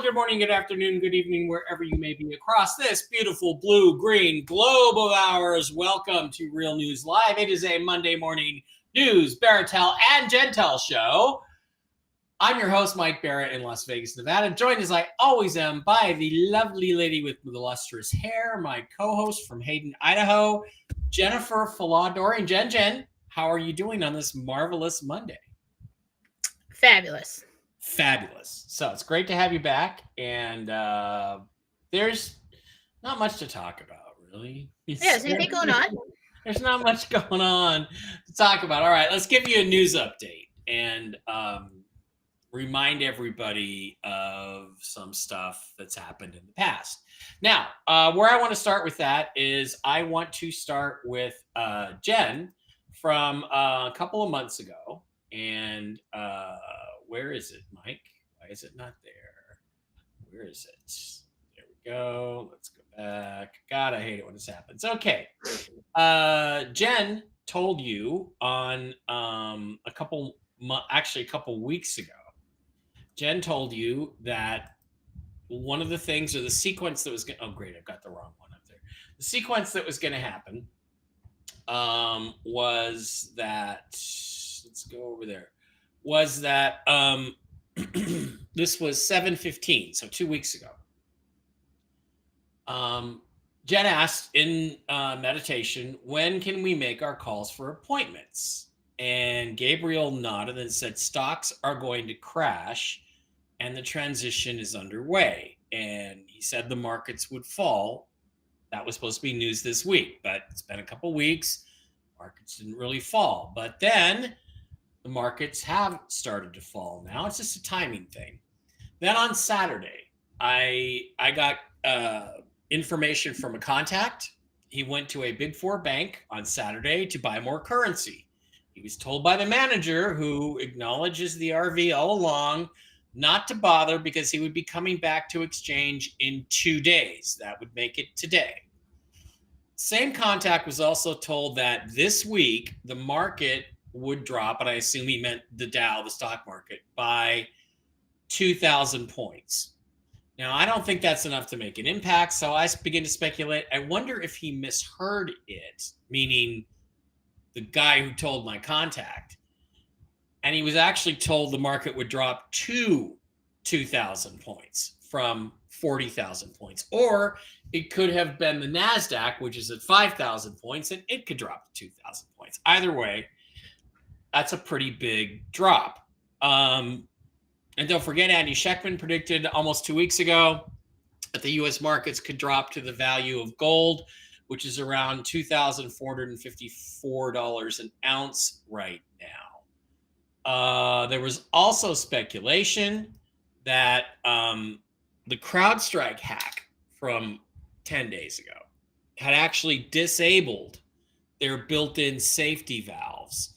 good morning, good afternoon, good evening, wherever you may be across this beautiful blue-green globe of ours. Welcome to Real News Live. It is a Monday morning news, Baratel, and Jentel show. I'm your host, Mike Barrett in Las Vegas, Nevada, joined as I always am by the lovely lady with the lustrous hair, my co-host from Hayden, Idaho, Jennifer Faladorian. Jen, how are you doing on this marvelous Monday? Fabulous. So it's great to have you back, and there's not much to talk about, really. Is anything going on? There's not much going on to talk about. All right, let's give you a news update and remind everybody of some stuff that's happened in the past. Now, where I want to start with that is I want to start with Jen from a couple of months ago, and where is it, Mike? Why is it not there? Where is it? There we go. Let's go back. God, I hate it when this happens. Okay. Jen told you on a couple weeks ago, Jen told you that one of the things, or the sequence that was going to, oh great, I've got the wrong one up there. The sequence that was going to happen was that, let's go over there, was that this was 7:15, so 2 weeks ago. Jen asked in meditation, when can we make our calls for appointments? And Gabriel nodded and said, stocks are going to crash and the transition is underway. And he said the markets would fall. That was supposed to be news this week, but it's been a couple weeks. Markets didn't really fall. But then the markets have started to fall now. It's just a timing thing. Then on Saturday, I got information from a contact. He went to a Big Four bank on Saturday to buy more currency. He was told by the manager, who acknowledges the RV all along, not to bother because he would be coming back to exchange in 2 days. That would make it today. Same contact was also told that this week the market would drop, and I assume he meant the Dow, the stock market, by 2,000 points. Now, I don't think that's enough to make an impact, so I begin to speculate. I wonder if he misheard it, meaning the guy who told my contact, and he was actually told the market would drop to 2,000 points from 40,000 points. Or it could have been the NASDAQ, which is at 5,000 points, and it could drop to 2,000 points. Either way, that's a pretty big drop. And don't forget, Andy Schechtman predicted almost 2 weeks ago that the U.S. markets could drop to the value of gold, which is around $2,454 an ounce right now. There was also speculation that the CrowdStrike hack from 10 days ago had actually disabled their built-in safety valves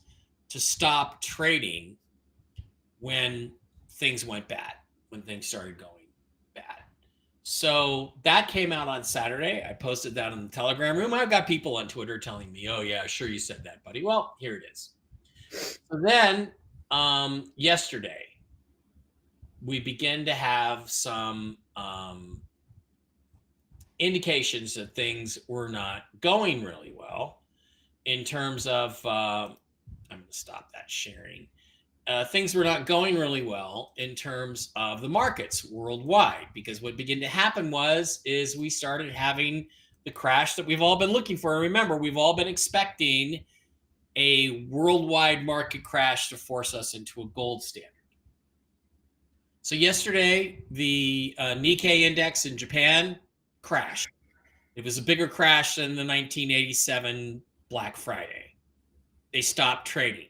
to stop trading when things went bad, when things started going bad. So that came out on Saturday. I posted that in the Telegram room. I've got people on Twitter telling me, oh yeah, sure you said that, buddy. Well, here it is. So then yesterday, we began to have some indications that things were not going really well in terms of, I'm going to stop that sharing. Things were not going really well in terms of the markets worldwide, because what began to happen is we started having the crash that we've all been looking for. And remember, we've all been expecting a worldwide market crash to force us into a gold standard. So yesterday, the Nikkei index in Japan crashed. It was a bigger crash than the 1987 Black Friday. They stopped trading.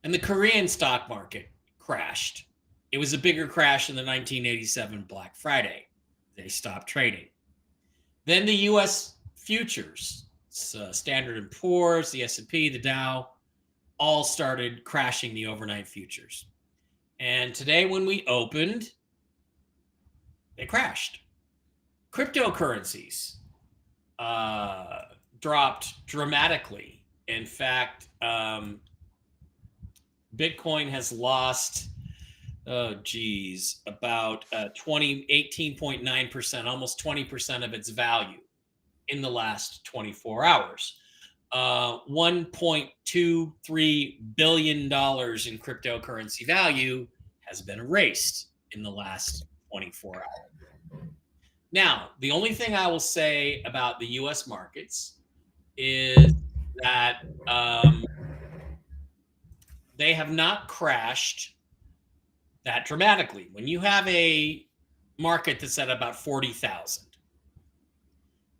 And the Korean stock market crashed. It was a bigger crash than the 1987 Black Friday. They stopped trading. Then the U.S. futures, Standard & Poor's, the S&P, the Dow, all started crashing the overnight futures. And today when we opened, they crashed. Cryptocurrencies dropped dramatically. In fact, Bitcoin has lost Oh, geez, about 18.9%, almost 20% of its value in the last 24 hours. $1.23 billion in cryptocurrency value has been erased in the last 24 hours. Now, the only thing I will say about the US markets is that they have not crashed that dramatically. When you have a market that's at about 40,000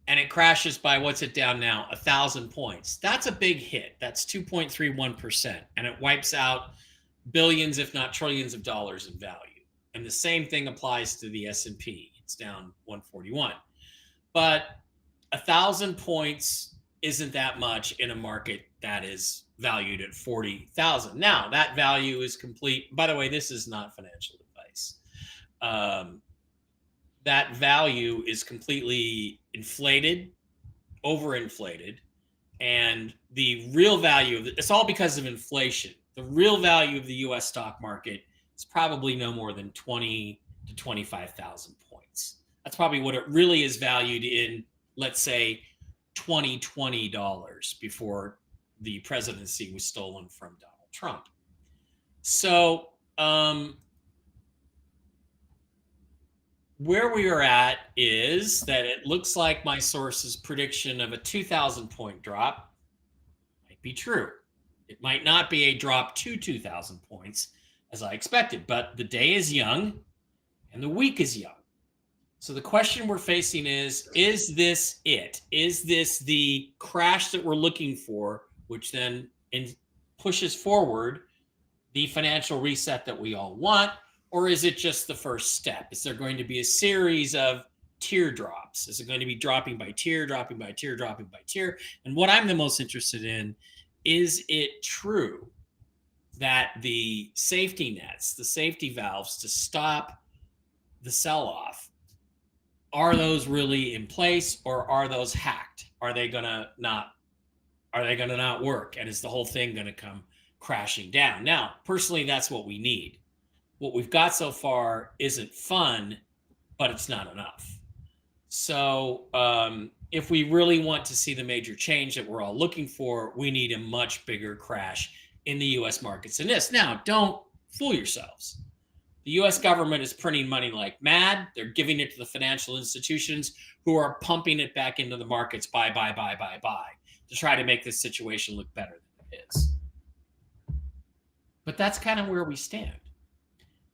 and it crashes by what's it down now? 1,000 points. That's a big hit. That's 2.31%. And it wipes out billions, if not trillions of dollars in value. And the same thing applies to the S&P. It's down 141. But 1,000 points isn't that much in a market that is valued at 40,000. Now, that value is complete. By the way, this is not financial advice. That value is completely inflated, overinflated, and the real value of it's all because of inflation. The real value of the US stock market is probably no more than 20 to 25,000 points. That's probably what it really is valued in, let's say, 2020 dollars before the presidency was stolen from Donald Trump. So, where we are at is that it looks like my source's prediction of a 2,000 point drop might be true. It might not be a drop to 2,000 points as I expected, but the day is young and the week is young. So the question we're facing is this it? Is this the crash that we're looking for, which then pushes forward the financial reset that we all want? Or is it just the first step? Is there going to be a series of teardrops? Is it going to be dropping by tier, dropping by tier, dropping by tier? And what I'm the most interested in, is it true that the safety nets, the safety valves to stop the sell-off, are those really in place, or are those hacked? Are they gonna not work? And is the whole thing gonna come crashing down? Now, personally, that's what we need. What we've got so far isn't fun, but it's not enough. So if we really want to see the major change that we're all looking for, we need a much bigger crash in the US markets than this. Now, don't fool yourselves. The US government is printing money like mad. They're giving it to the financial institutions who are pumping it back into the markets, buy, to try to make this situation look better than it is. But that's kind of where we stand.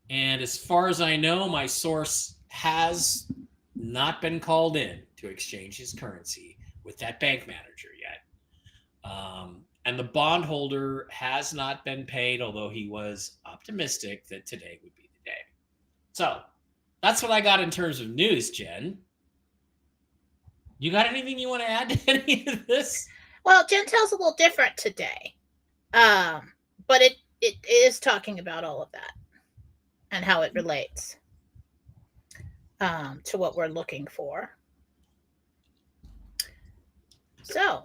And as far as I know, my source has not been called in to exchange his currency with that bank manager yet. And the bondholder has not been paid, although he was optimistic that today would be the day. So that's what I got in terms of news, Jen. You got anything you want to add to any of this? Well, Jentel's a little different today. But it is talking about all of that and how it relates to what we're looking for. So,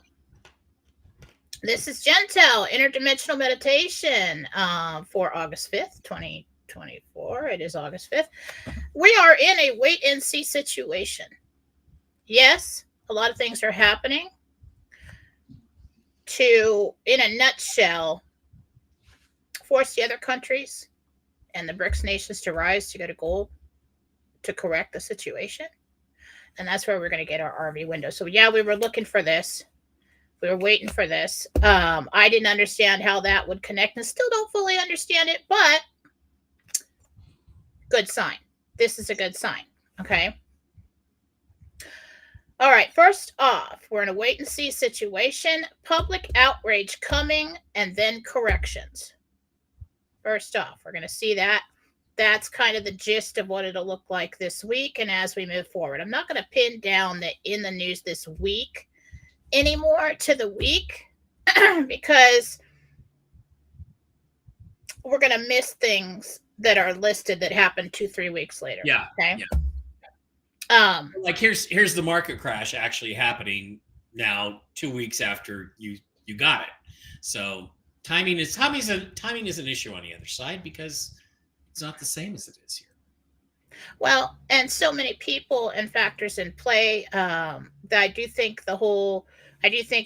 this is Jentel, Interdimensional Meditation for August 5th, 2024. It is August 5th. We are in a wait-and-see situation. Yes, a lot of things are happening to, in a nutshell, force the other countries and the BRICS nations to rise to go to gold to correct the situation. And that's where we're going to get our RV window. So, yeah, we were looking for this. We were waiting for this. I didn't understand how that would connect and still don't fully understand it, but good sign. This is a good sign. Okay. All right. First off, we're in a wait and see situation. Public outrage coming and then corrections. First off, we're going to see that. That's kind of the gist of what it'll look like this week and as we move forward. I'm not going to pin down the in the news this week anymore to the week because we're going to miss things that are listed that happened 2-3 weeks later. Yeah. Okay. Yeah. Like here's the market crash actually happening now 2 weeks after you got it. So timing is an issue on the other side because It's not the same as it is here. Well, and so many people and factors in play that I do think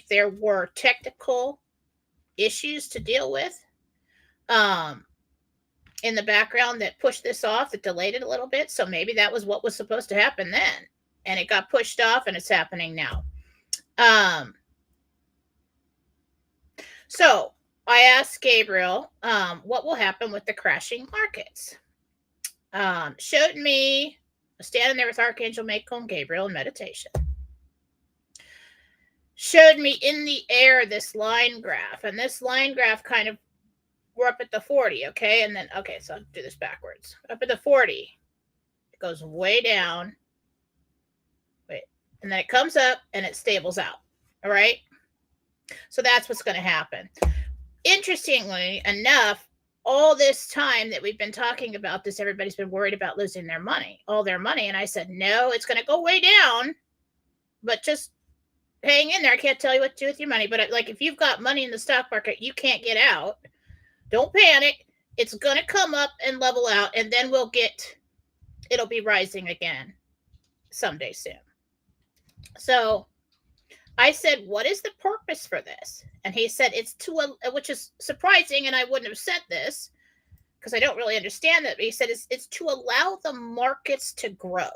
there were technical issues to deal with um, in the background that pushed this off, that delayed it a little bit. So maybe that was what was supposed to happen then, and it got pushed off, and it's happening now. So I asked Gabriel, what will happen with the crashing markets? Showed me standing there with Archangel Michael and Gabriel in meditation. Showed me in the air this line graph, and this line graph kind of, we're up at the 40, okay? And then, okay, so I'll do this backwards. Up at the 40, it goes way down. Wait, and then it comes up and it stables out, all right? So that's what's going to happen. Interestingly enough, all this time that we've been talking about this, everybody's been worried about losing all their money. And I said, no, it's going to go way down, but just hang in there. I can't tell you what to do with your money, but like if you've got money in the stock market, you can't get out. Don't panic. It's going to come up and level out, and then it'll be rising again someday soon. So I said, what is the purpose for this? And he said, which is surprising, and I wouldn't have said this because I don't really understand that. But he said, it's to allow the markets to grow.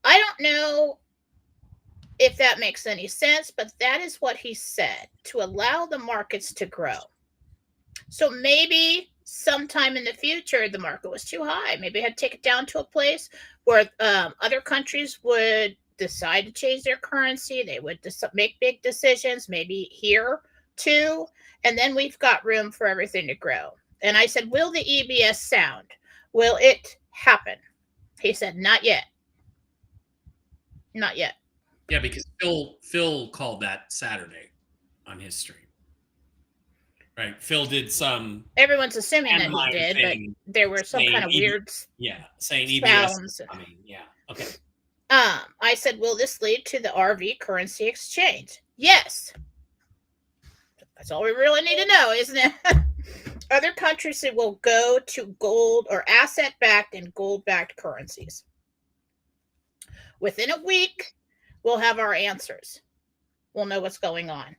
I don't know if that makes any sense, but that is what he said, to allow the markets to grow. So maybe sometime in the future, the market was too high. Maybe I had to take it down to a place where other countries would decide to change their currency. They would make big decisions, maybe here too. And then we've got room for everything to grow. And I said, will the EBS sound? Will it happen? He said, not yet. Not yet. Yeah, because Phil called that Saturday on his stream. Right. Phil did some. Everyone's assuming that he did, but there were some kind of weird saying sounds. EBS. I mean, yeah. Okay. I said, will this lead to the RV currency exchange? Yes. That's all we really need to know, isn't it? Other countries that will go to gold or asset-backed and gold-backed currencies. Within a week, we'll have our answers. We'll know what's going on.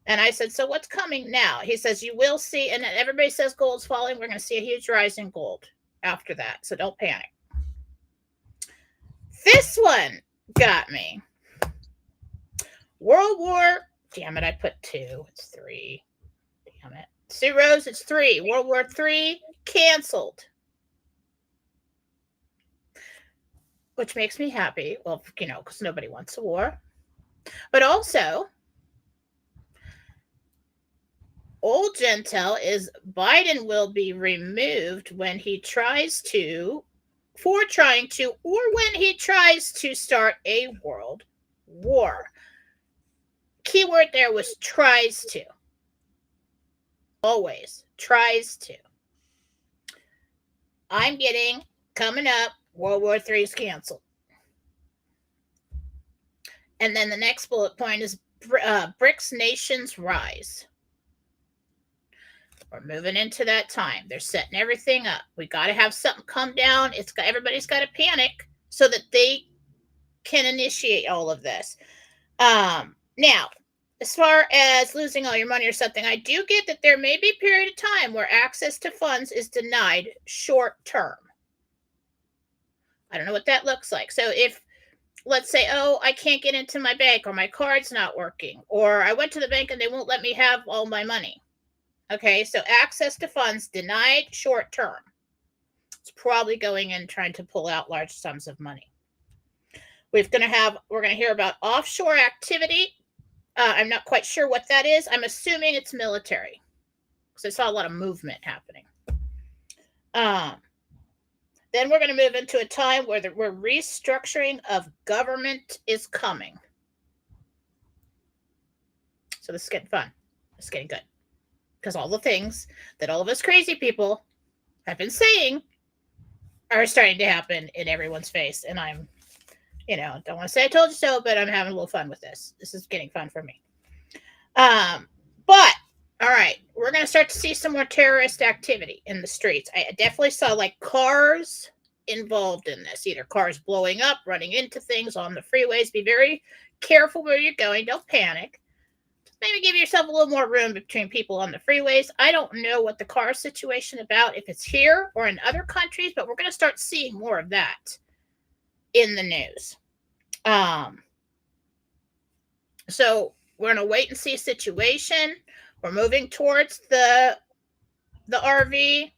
And I said, so what's coming now? He says, you will see, and everybody says gold's falling. We're going to see a huge rise in gold after that. So don't panic. This one got me. World War, damn it, I put 2. It's 3. Damn it. Sue Rose, it's 3. World War III canceled. Which makes me happy. Well, because nobody wants a war. But also, old Jentel is Biden will be removed when he tries to start a world war. Keyword there was tries to. Always tries to. I'm getting, coming up, World War III is canceled. And then the next bullet point is BRICS nations rise. We're moving into that time. They're setting everything up. We got to have something come down. Everybody's got to panic so that they can initiate all of this. Now, as far as losing all your money or something, I do get that there may be a period of time where access to funds is denied short term. I don't know what that looks like. So if, let's say, I can't get into my bank, or my card's not working, or I went to the bank and they won't let me have all my money. Okay, so access to funds denied short term. It's probably going in trying to pull out large sums of money. We're going to hear about offshore activity. I'm not quite sure what that is. I'm assuming it's military, because I saw a lot of movement happening. Then we're going to move into a time where restructuring of government is coming. So this is getting fun. It's getting good. Because all the things that all of us crazy people have been saying are starting to happen in everyone's face. And I'm, don't want to say I told you so, but I'm having a little fun with this. This is getting fun for me. But, all right, we're we're going to start to see some more terrorist activity in the streets. I definitely saw like cars involved in this, either cars blowing up, running into things on the freeways. Be very careful where you're going. Don't panic. Maybe give yourself a little more room between people on the freeways. I don't know what the car situation about, if it's here or in other countries, but we're going to start seeing more of that in the news. So we're in a wait and see situation. We're moving towards the RV.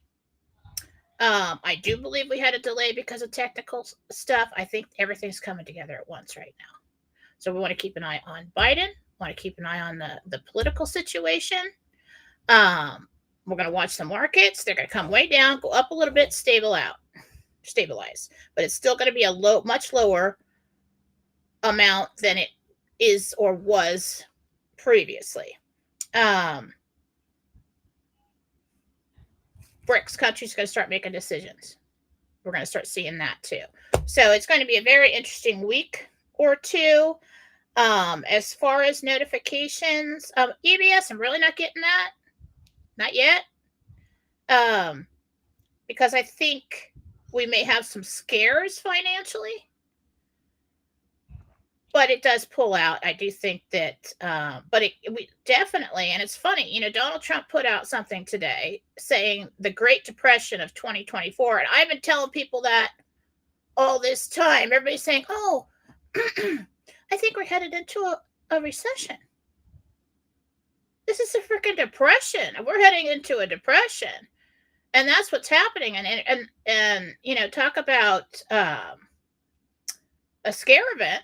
I do believe we had a delay because of technical stuff. I think everything's coming together at once right now. So we want to keep an eye on Biden. Want to keep an eye on the political situation. We're going to watch the markets. They're going to come way down, go up a little bit, stabilize. But it's still going to be a much lower amount than it is or was previously. BRICS countries are going to start making decisions. We're going to start seeing that too. So it's going to be a very interesting week or two. As far as notifications, EBS, I'm really not getting that. Not yet. Because I think we may have some scares financially. But it does pull out. I do think that, we definitely, and it's funny, Donald Trump put out something today saying the Great Depression of 2024. And I've been telling people that all this time. Everybody's saying, oh, I think we're headed into a recession. This is a freaking depression. We're heading into a depression. And that's what's happening. And talk about a scare event.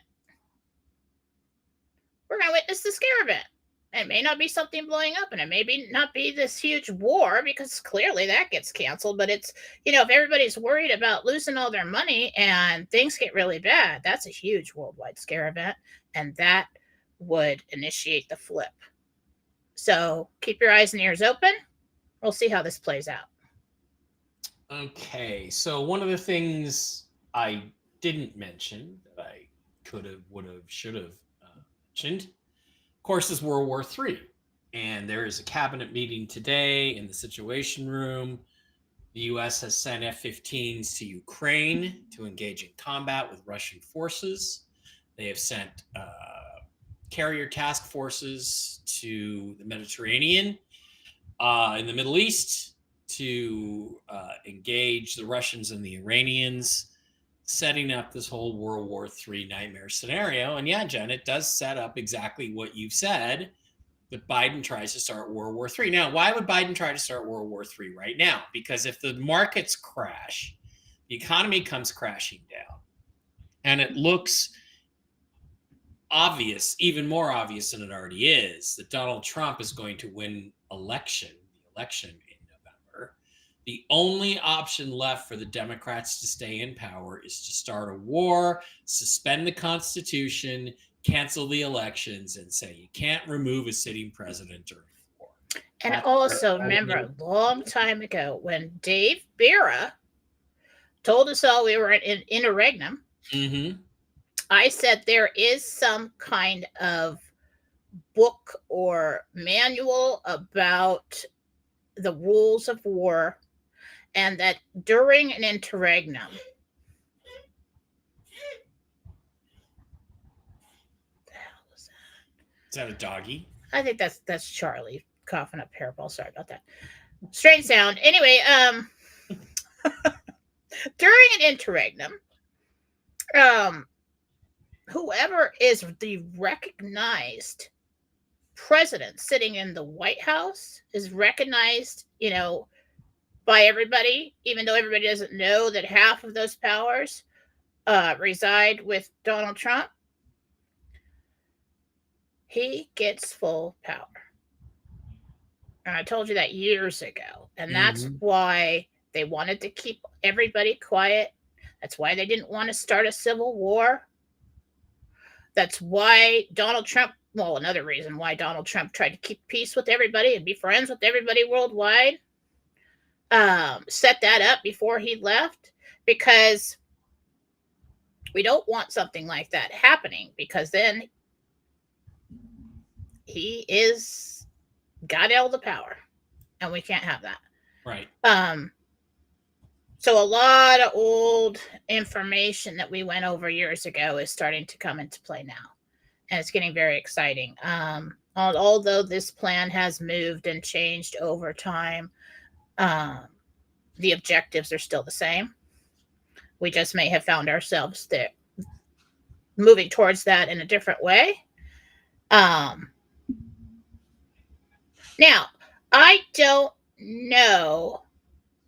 We're going to witness the scare event. It may not be something blowing up, and it may not be this huge war, because clearly that gets canceled. But it's, if everybody's worried about losing all their money and things get really bad, that's a huge worldwide scare event, and that would initiate the flip. So keep your eyes and ears open. We'll see how this plays out. Okay, so one of the things I didn't mention that I could have, would have, should have mentioned, of course, is World War III. And there is a cabinet meeting today in the Situation Room. The U.S. has sent F-15s to Ukraine to engage in combat with Russian forces. They have sent carrier task forces to the Mediterranean in the Middle East to engage the Russians and the Iranians, setting up this whole World War III nightmare scenario. And yeah, Jen, it does set up exactly what you've said, that Biden tries to start World War III. Now, why would Biden try to start World War III right now? Because if the markets crash, the economy comes crashing down, and it looks obvious, even more obvious than it already is, that Donald Trump is going to win the election in November. The only option left for the Democrats to stay in power is to start a war, suspend the Constitution, cancel the elections, and say you can't remove a sitting president during a war. And also, remember a long time ago when Dave Bera told us all we were in interregnum, I said there is some kind of book or manual about the rules of war, and that during an interregnum, the hell was that? Is that a doggy? I think that's Charlie coughing up hairball. Sorry about that. Strange sound. Anyway, during an interregnum, whoever is the recognized president sitting in the White House is recognized, by everybody, even though everybody doesn't know that half of those powers reside with Donald Trump. He gets full power. And I told you that years ago. And that's why they wanted to keep everybody quiet. That's why they didn't want to start a civil war. That's why Donald Trump, another reason why Donald Trump tried to keep peace with everybody and be friends with everybody worldwide. Set that up before he left, because we don't want something like that happening, because then he got all the power. and we can't have that. Right. So a lot of old information that we went over years ago is starting to come into play now, and it's getting very exciting. Although this plan has moved and changed over time, the objectives are still the same. We just may have found ourselves there moving towards that in a different way. Now, I don't know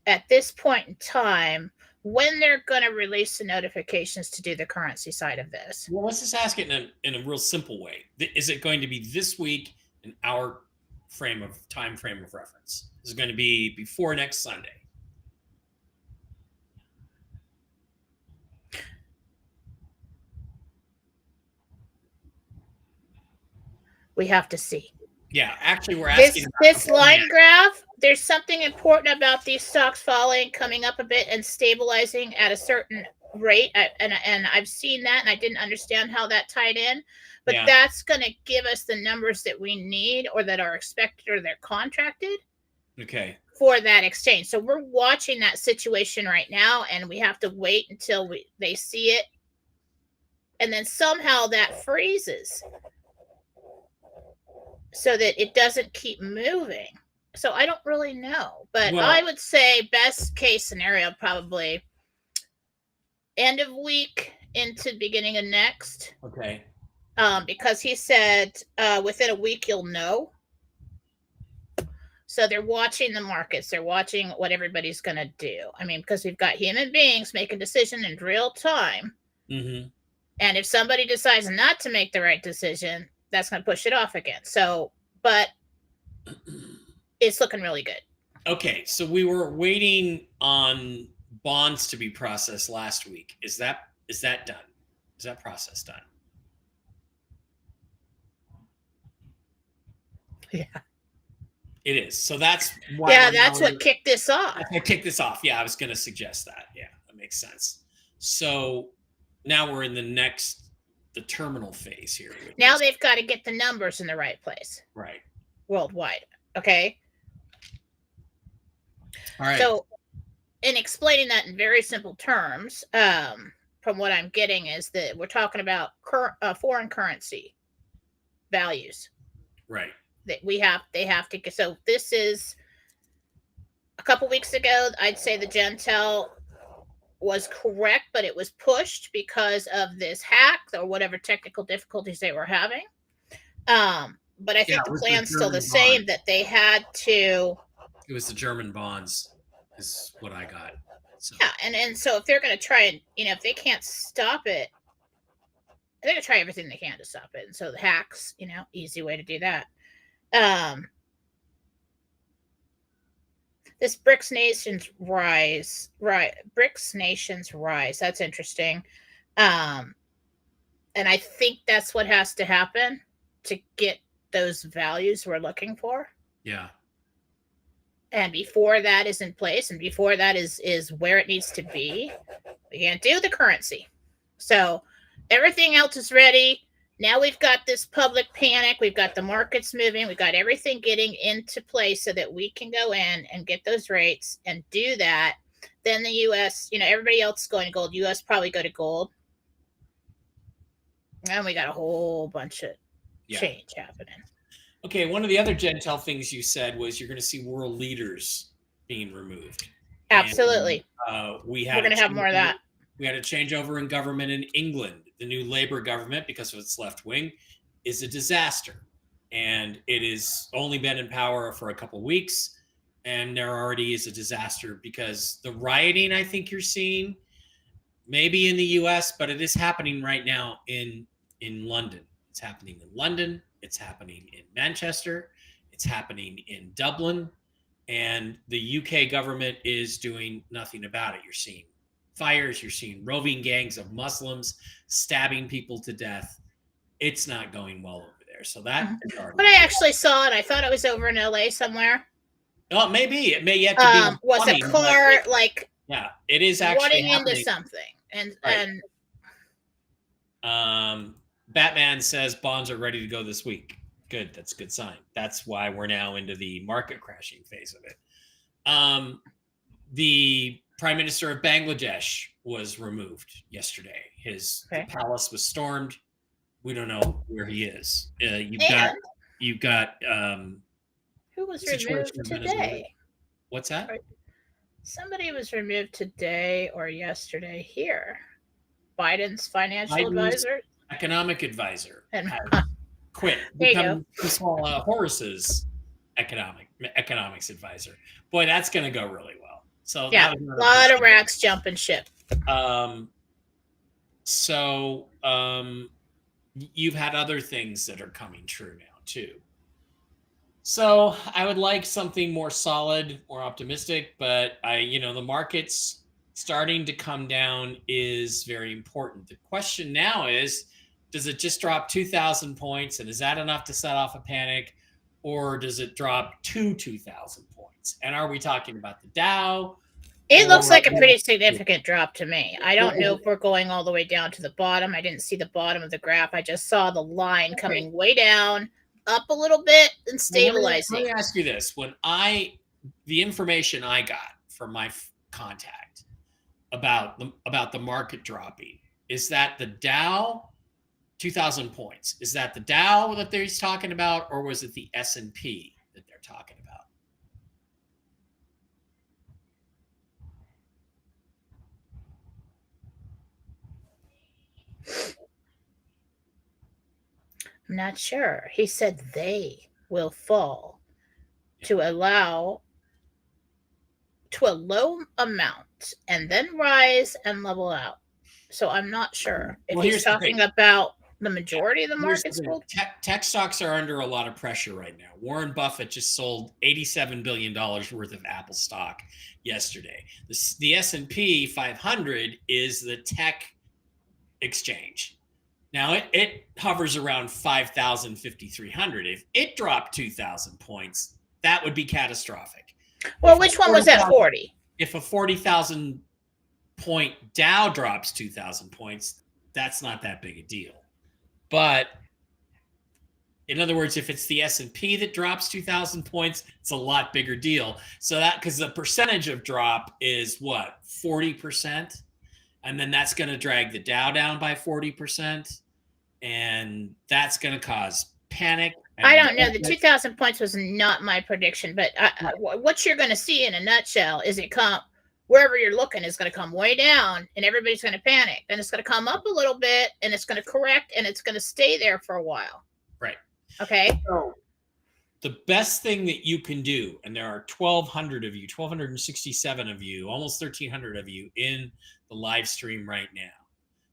at this point in time when they're going to release the notifications to do the currency side of this. Well, let's just ask it in a real simple way. Is it going to be this week in our time frame of reference? Is it going to be before next Sunday? We have to see. Yeah, actually, we're asking this line graph. There's something important about these stocks falling, coming up a bit, and stabilizing at a certain rate. And I've seen that, and I didn't understand how that tied in. But that's going to give us the numbers that we need, or that are expected, or they're contracted. Okay. For that exchange. So we're watching that situation right now, and we have to wait until they see it, and then somehow that freezes, so that it doesn't keep moving. So I don't really know, but I would say best case scenario, probably end of week into beginning of next. Okay. Because he said within a week you'll know. So they're watching the markets. They're watching what everybody's going to do. I mean, because we've got human beings making decisions in real time. Mm-hmm. And if somebody decides not to make the right decision, that's going to push it off again. So, but it's looking really good. Okay, so we were waiting on bonds to be processed last week. Is that done? Is that process done? Yeah. It is. So that's why. Yeah, that's what kicked this off. I kicked this off. Yeah, I was going to suggest that. Yeah, that makes sense. So now we're in the terminal phase here. Now they've got to get the numbers in the right place. Right. Worldwide. Okay. All right. So, in explaining that in very simple terms, from what I'm getting is that we're talking about foreign currency values. Right. That they have to. So this is a couple weeks ago. I'd say the Jentel was correct, but it was pushed because of this hack or whatever technical difficulties they were having. But I think the plan's still the same, that they had to. It was the German bonds, is what I got. So. Yeah, and so if they're going to try and, if they can't stop it, they're going to try everything they can to stop it. And so the hacks, easy way to do that. This BRICS nations rise, right? BRICS nations rise. That's interesting. And I think that's what has to happen to get those values we're looking for. Yeah. And before that is in place, and before that is where it needs to be, we can't do the currency. So everything else is ready. Now we've got this public panic. We've got the markets moving. We've got everything getting into place so that we can go in and get those rates and do that. Then the U.S., everybody else is going to gold. U.S. probably go to gold. And we got a whole bunch of change happening. Okay, one of the other Jentel things you said was you're going to see world leaders being removed. Absolutely. And, we're going to have more of that. We had a changeover in government in England. The new Labour government, because of its left wing, is a disaster. And it has only been in power for a couple of weeks. And there already is a disaster because the rioting I think you're seeing, maybe in the US, but it is happening right now in London. It's happening in London. It's happening in Manchester. It's happening in Dublin. And the UK government is doing nothing about it. You're seeing fires. You're seeing roving gangs of Muslims stabbing people to death. It's not going well over there. So that. But I actually saw it. I thought it was over in LA somewhere. Oh, maybe it may yet to be. Was a car Yeah, it is actually running into something, and Batman says bonds are ready to go this week. Good. That's a good sign. That's why we're now into the market crashing phase of it. The Prime Minister of Bangladesh was removed yesterday. The palace was stormed. We don't know where he is. You've got who was removed today? What's that? Somebody was removed today or yesterday here. Biden's financial advisor, economic advisor, and quit. Become Horace's economics advisor. Boy, that's going to go really well. So yeah, a lot of rats jumping ship. You've had other things that are coming true now too. So I would like something more solid, more optimistic, but the market's starting to come down is very important. The question now is, does it just drop 2,000 points, and is that enough to set off a panic, or does it drop to 2,000 points? And are we talking about the Dow? It looks like a pretty significant drop to me. I don't know if we're going all the way down to the bottom. I didn't see the bottom of the graph. I just saw the line coming way down, up a little bit, and stabilizing. Let me ask you this. When the information I got from my contact about the market dropping, is that the Dow 2,000 points? Is that the Dow that he's talking about, or was it the S&P that they're talking about? I'm not sure. He said they will fall to a low amount and then rise and level out. So I'm not sure if he's talking about the majority of the markets. Tech stocks are under a lot of pressure right now. Warren Buffett just sold $87 billion worth of Apple stock yesterday. The S&P 500 is the tech exchange. Now it hovers around 5,000, 5,300. If it dropped 2,000 points, that would be catastrophic. Well, which one was that 40? If a 40,000 point Dow drops 2,000 points, that's not that big a deal. But in other words, if it's the S&P that drops 2,000 points, it's a lot bigger deal. So because the percentage of drop is what, 40%? And then that's going to drag the Dow down by 40%. And that's going to cause panic. I don't know. The 2,000 points was not my prediction, but what you're going to see in a nutshell is it come wherever you're looking is going to come way down and everybody's going to panic. Then it's going to come up a little bit and it's going to correct and it's going to stay there for a while. Right. Okay. So the best thing that you can do, and there are 1,200 of you, 1,267 of you, almost 1,300 of you in the live stream right now.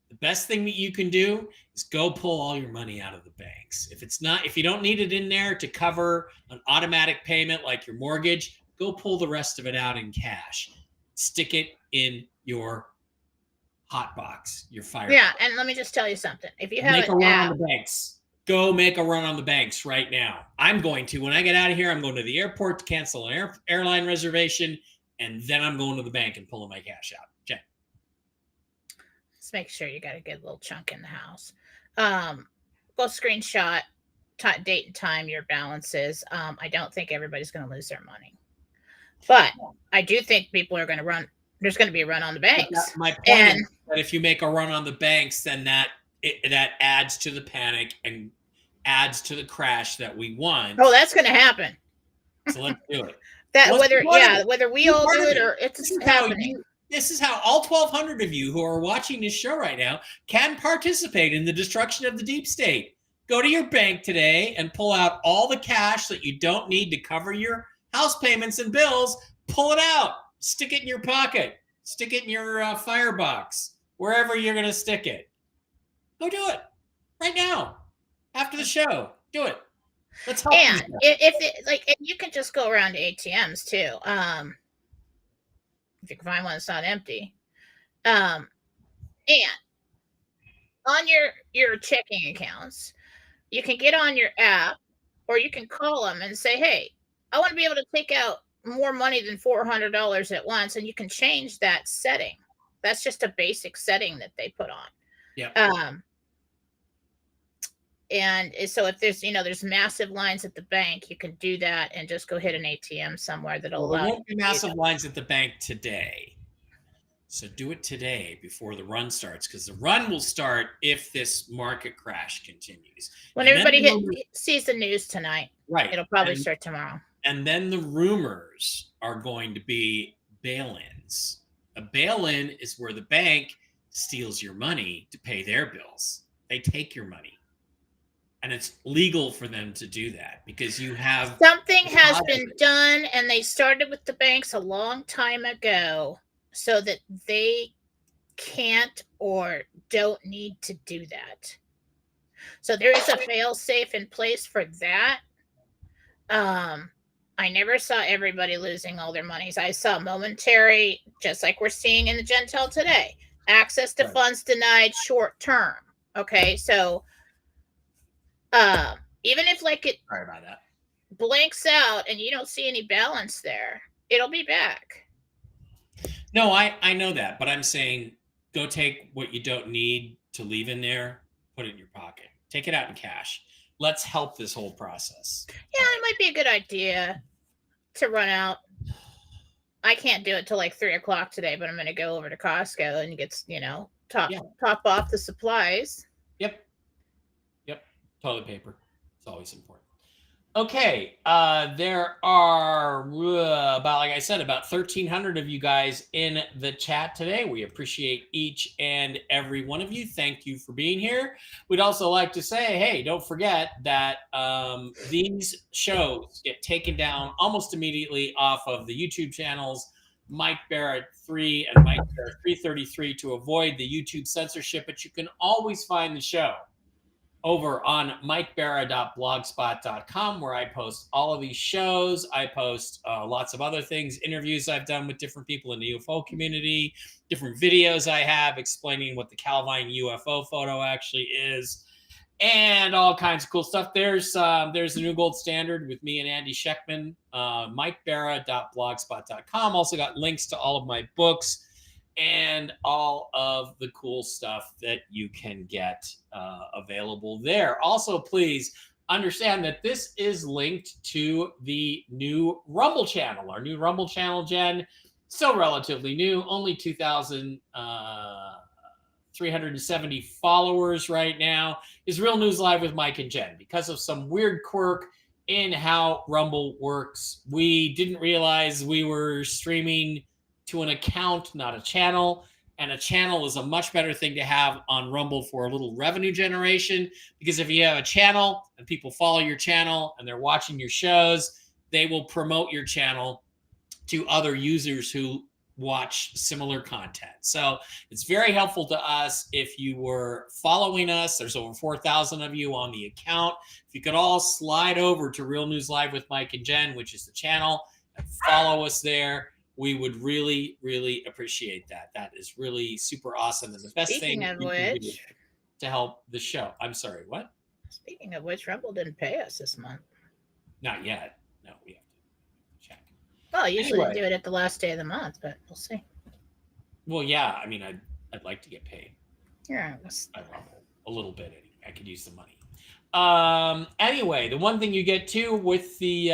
The best thing that you can do is go pull all your money out of the banks. If you don't need it in there to cover an automatic payment like your mortgage, go pull the rest of it out in cash. Stick it in your hot box, your fire. Yeah, and let me just tell you something. If you have make a run on the banks, go make a run on the banks right now. I'm going to. When I get out of here, I'm going to the airport to cancel an airline reservation, and then I'm going to the bank and pulling my cash out. Jen. Let's make sure you got a good little chunk in the house. Go screenshot date and time your balances. I don't think everybody's going to lose their money. But I do think people are going to run. There's going to be a run on the banks. My point is that if you make a run on the banks, then that adds to the panic and adds to the crash that we want. Oh, that's going to happen. So let's do it. Whether we all do it or it's happening. This is how all 1,200 of you who are watching this show right now can participate in the destruction of the deep state. Go to your bank today and pull out all the cash that you don't need to cover your house payments and bills. Pull it out. Stick it in your pocket. Stick it in your firebox. Wherever you're going to stick it. Go do it right now. After the show, do it. Let's help. And if you can just go around to ATMs too. If you can find one that's not empty. And on your checking accounts, you can get on your app or you can call them and say, hey, I want to be able to take out more money than $400 at once. And you can change that setting. That's just a basic setting that they put on. Yeah. And so if there's massive lines at the bank, you can do that and just go hit an ATM somewhere that'll Well, there allow you won't be to do massive that. lines at the bank today. So do it today before the run starts, because the run will start if this market crash continues. When And then everybody sees the news tonight, right. it'll probably start tomorrow. And then the rumors are going to be bail-ins. A bail-in is where the bank steals your money to pay their bills. They take your money. And it's legal for them to do that because you have something has been done, and they started with the banks a long time ago so that they can't or don't need to do that. So there is a fail safe in place for that. I never saw everybody losing all their monies. I saw momentary, just like we're seeing in the Jentel today, access to funds denied short term. Okay, so even if like it sorry about that, blanks out and you don't see any balance there, it'll be back. No, I know that, but I'm saying go take what you don't need to leave in there, put it in your pocket, take it out in cash. Let's help this whole process. Yeah, it might be a good idea to run out. I can't do it till like 3:00 today, but I'm going to go over to Costco and get, top off the supplies. Yep. Toilet paper. It's always important. Okay, there are about 1,300 of you guys in the chat today. We appreciate each and every one of you. Thank you for being here. We'd also like to say, hey, don't forget that these shows get taken down almost immediately off of the YouTube channels, Mike Barrett 3 and Mike Barrett 333, to avoid the YouTube censorship, but you can always find the show over on mikebarra.blogspot.com, where I post all of these shows. I post lots of other things, interviews I've done with different people in the UFO community, different videos I have explaining what the Calvine UFO photo actually is, and all kinds of cool stuff. There's the New Gold Standard with me and Andy Scheckman, mikebarra.blogspot.com. Also got links to all of my books and all of the cool stuff that you can get available there. Also, please understand that this is linked to the new Rumble channel. Our new Rumble channel, Jen, still relatively new, only 2,370 followers right now, is Real News Live with Mike and Jen. Because of some weird quirk in how Rumble works, we didn't realize we were streaming to an account, not a channel. And a channel is a much better thing to have on Rumble for a little revenue generation, because if you have a channel and people follow your channel and they're watching your shows, they will promote your channel to other users who watch similar content. So it's very helpful to us if you were following us. There's over 4,000 of you on the account. If you could all slide over to Real News Live with Mike and Jen, which is the channel, and follow us there, we would really, really appreciate that. That is really super awesome. And the best thing you can do to help the show. I'm sorry, what? Speaking of which, Rumble didn't pay us this month. Not yet. No, we have to check. Well, usually they do it at the last day of the month, but we'll see. Well, yeah. I mean, I'd like to get paid. Yeah, I Rumble a little bit. I could use the money. Anyway, the one thing you get too with the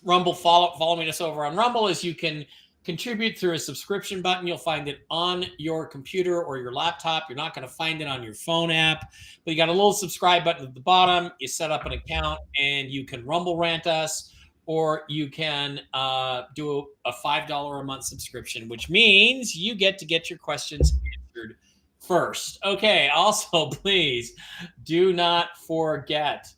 Rumble, following us over on Rumble, is you can contribute through a subscription button. You'll find it on your computer or your laptop. You're not going to find it on your phone app, but you got a little subscribe button at the bottom. You set up an account and you can Rumble rant us, or you can do a $5 a month subscription, which means you get your questions answered first. Okay. Also, please do not forget,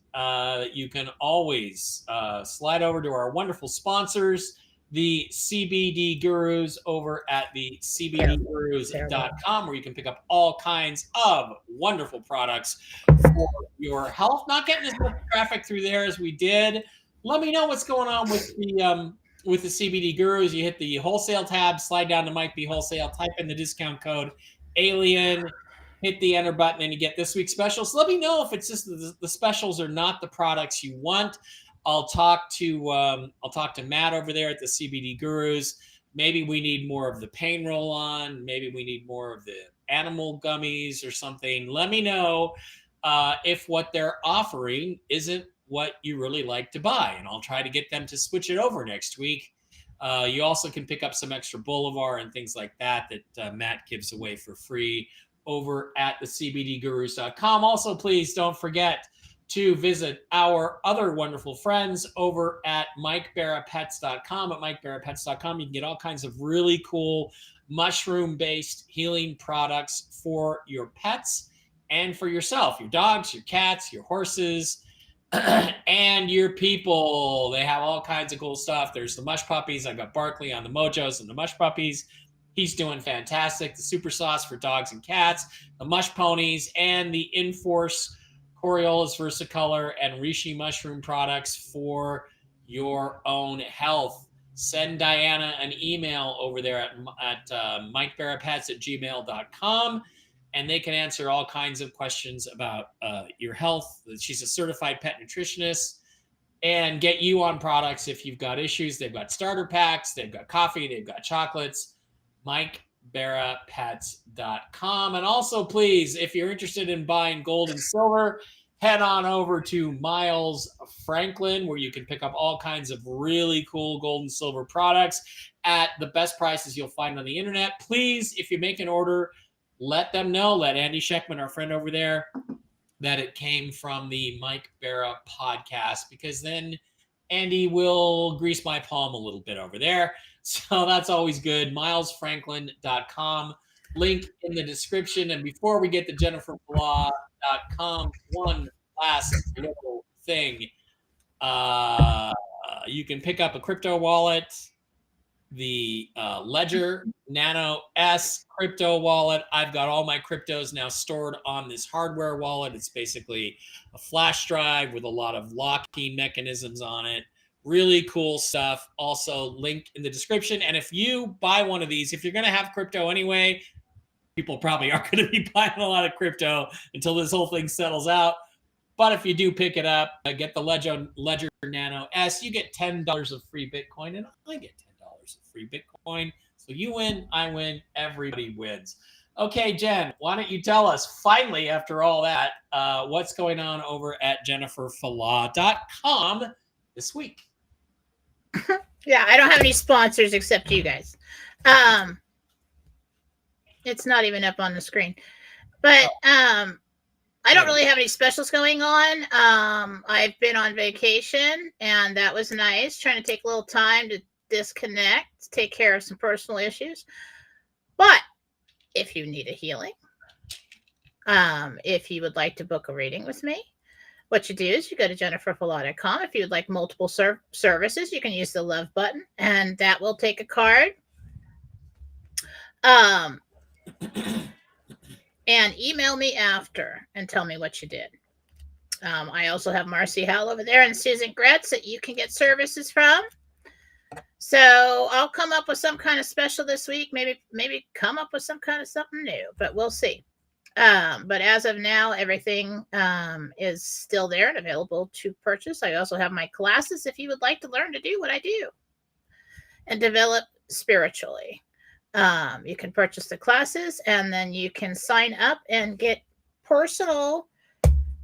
you can always slide over to our wonderful sponsors, the CBD Gurus over at the cbdgurus.com, where you can pick up all kinds of wonderful products for your health. Not getting as much traffic through there as we did. Let me know what's going on with the CBD Gurus. You hit the wholesale tab, slide down to Mike B Wholesale, type in the discount code ALIEN, hit the enter button, and you get this week's special. So let me know if it's just the specials are not the products you want. I'll talk to Matt over there at the CBD Gurus. Maybe we need more of the pain roll-on. Maybe we need more of the animal gummies or something, let me know if what they're offering isn't what you really like to buy, and I'll try to get them to switch it over next week. You also can pick up some extra Boulevard and things like that Matt gives away for free over at the CBDgurus.com. Also, please don't forget to visit our other wonderful friends over at MikeBarraPets.com. At MikeBarraPets.com, you can get all kinds of really cool mushroom-based healing products for your pets and for yourself, your dogs, your cats, your horses, and your people. They have all kinds of cool stuff. There's the mush puppies. I've got Barkley on the Mojos and the mush puppies. He's doing fantastic. The super sauce for dogs and cats, the mush ponies, and the Inforce Coriolis Versicolor and Reishi mushroom products for your own health. Send Diana an email over there at MikeBarraPets@gmail.com, and they can answer all kinds of questions about your health. She's a certified pet nutritionist, and get you on products if you've got issues. They've got starter packs, they've got coffee, they've got chocolates. MikeBarraPets.com. And also, please, if you're interested in buying gold and silver, head on over to Miles Franklin, where you can pick up all kinds of really cool gold and silver products at the best prices you'll find on the internet. Please, if you make an order, let them know, let Andy Scheckman, our friend over there, that it came from the Mike Barra podcast, because then Andy will grease my palm a little bit over there. So that's always good. MilesFranklin.com. Link in the description. And before we get to JenniferFlaw.com, one last little thing. You can pick up a crypto wallet, the Ledger Nano S crypto wallet. I've got all my cryptos now stored on this hardware wallet. It's basically a flash drive with a lot of locking mechanisms on it. Really cool stuff. Also, link in the description. And if you buy one of these, if you're going to have crypto anyway, people probably are going to be buying a lot of crypto until this whole thing settles out. But if you do pick it up, get the Ledger Nano S, you get $10 of free Bitcoin, and I get $10 of free Bitcoin. So you win, I win, everybody wins. Okay, Jen, why don't you tell us, finally, after all that, what's going on over at JenniferFlaw.com this week? Yeah, I don't have any sponsors except you guys. It's not even up on the screen. But I don't really have any specials going on. I've been on vacation, and that was nice, trying to take a little time to disconnect, take care of some personal issues. But if you need a healing, if you would like to book a reading with me, what you do is you go to JenniferFlaw.com. If you would like multiple services, you can use the love button, and that will take a card. And email me after and tell me what you did. I also have Marcy Howell over there and Susan Gretz that you can get services from. So I'll come up with some kind of special this week. Maybe come up with some kind of something new, but we'll see. But as of now, everything is still there and available to purchase. I also have my classes if you would like to learn to do what I do and develop spiritually. You can purchase the classes, and then you can sign up and get personal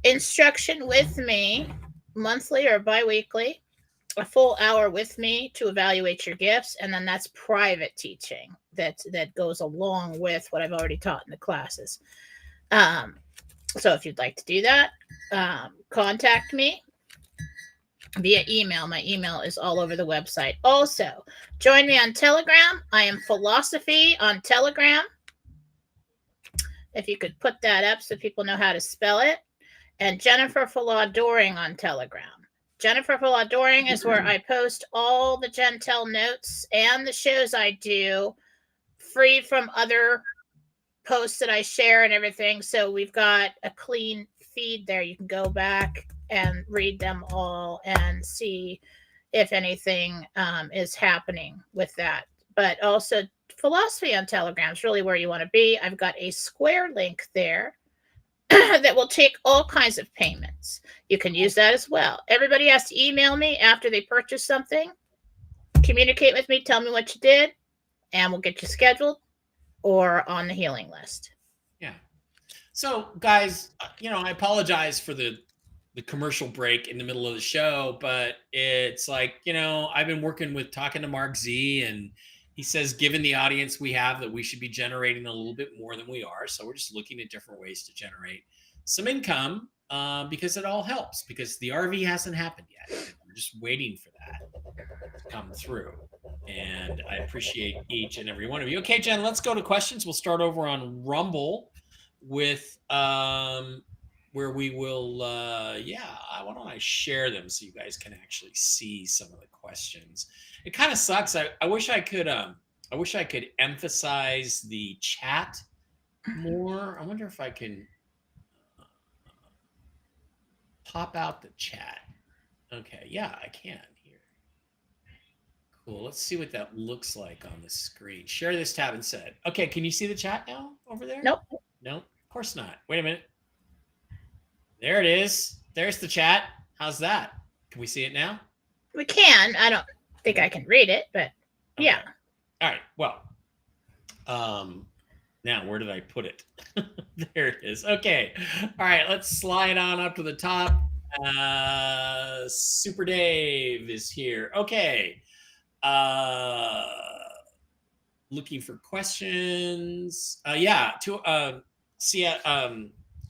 instruction with me monthly or bi-weekly, a full hour with me to evaluate your gifts. And then that's private teaching that goes along with what I've already taught in the classes. So if you'd like to do that, contact me via email. My email is all over the website. Also, join me on Telegram. I am Philosophy on Telegram. If you could put that up so people know how to spell it. And Jennifer Flaw Doring on Telegram. Jennifer Flaw Doring is where I post all the Jentel notes and the shows I do, free from other posts that I share and everything. So we've got a clean feed there. You can go back and read them all and see if anything is happening with that. But also, Philosophy on Telegram is really where you want to be. I've got a Square link there that will take all kinds of payments. You can use that as well. Everybody has to email me after they purchase something, communicate with me, tell me what you did, and we'll get you scheduled or on the healing list. So, guys, I apologize for the commercial break in the middle of the show, but it's like, I've been talking to Mark Z, and he says, given the audience we have, that we should be generating a little bit more than we are. So we're just looking at different ways to generate some income, because it all helps, because the RV hasn't happened yet. We're just waiting for that to come through. And I appreciate each and every one of you. Okay, Jen, let's go to questions. We'll start over on Rumble with where we will why don't I share them so you guys can actually see some of the questions. It kind of sucks. I wish I could emphasize the chat more. I wonder if I can pop out the chat. Okay, yeah, I can here. Cool. Let's see what that looks like on the screen. Share this tab instead. Okay, can you see the chat now over there? Nope. Nope, of course not. Wait a minute. There it is. There's the chat. How's that? Can we see it now? We can. I don't think I can read it, but okay. Yeah. All right. Well, now where did I put it? There it is. Okay. All right. Let's slide on up to the top. Super Dave is here. Okay. Looking for questions.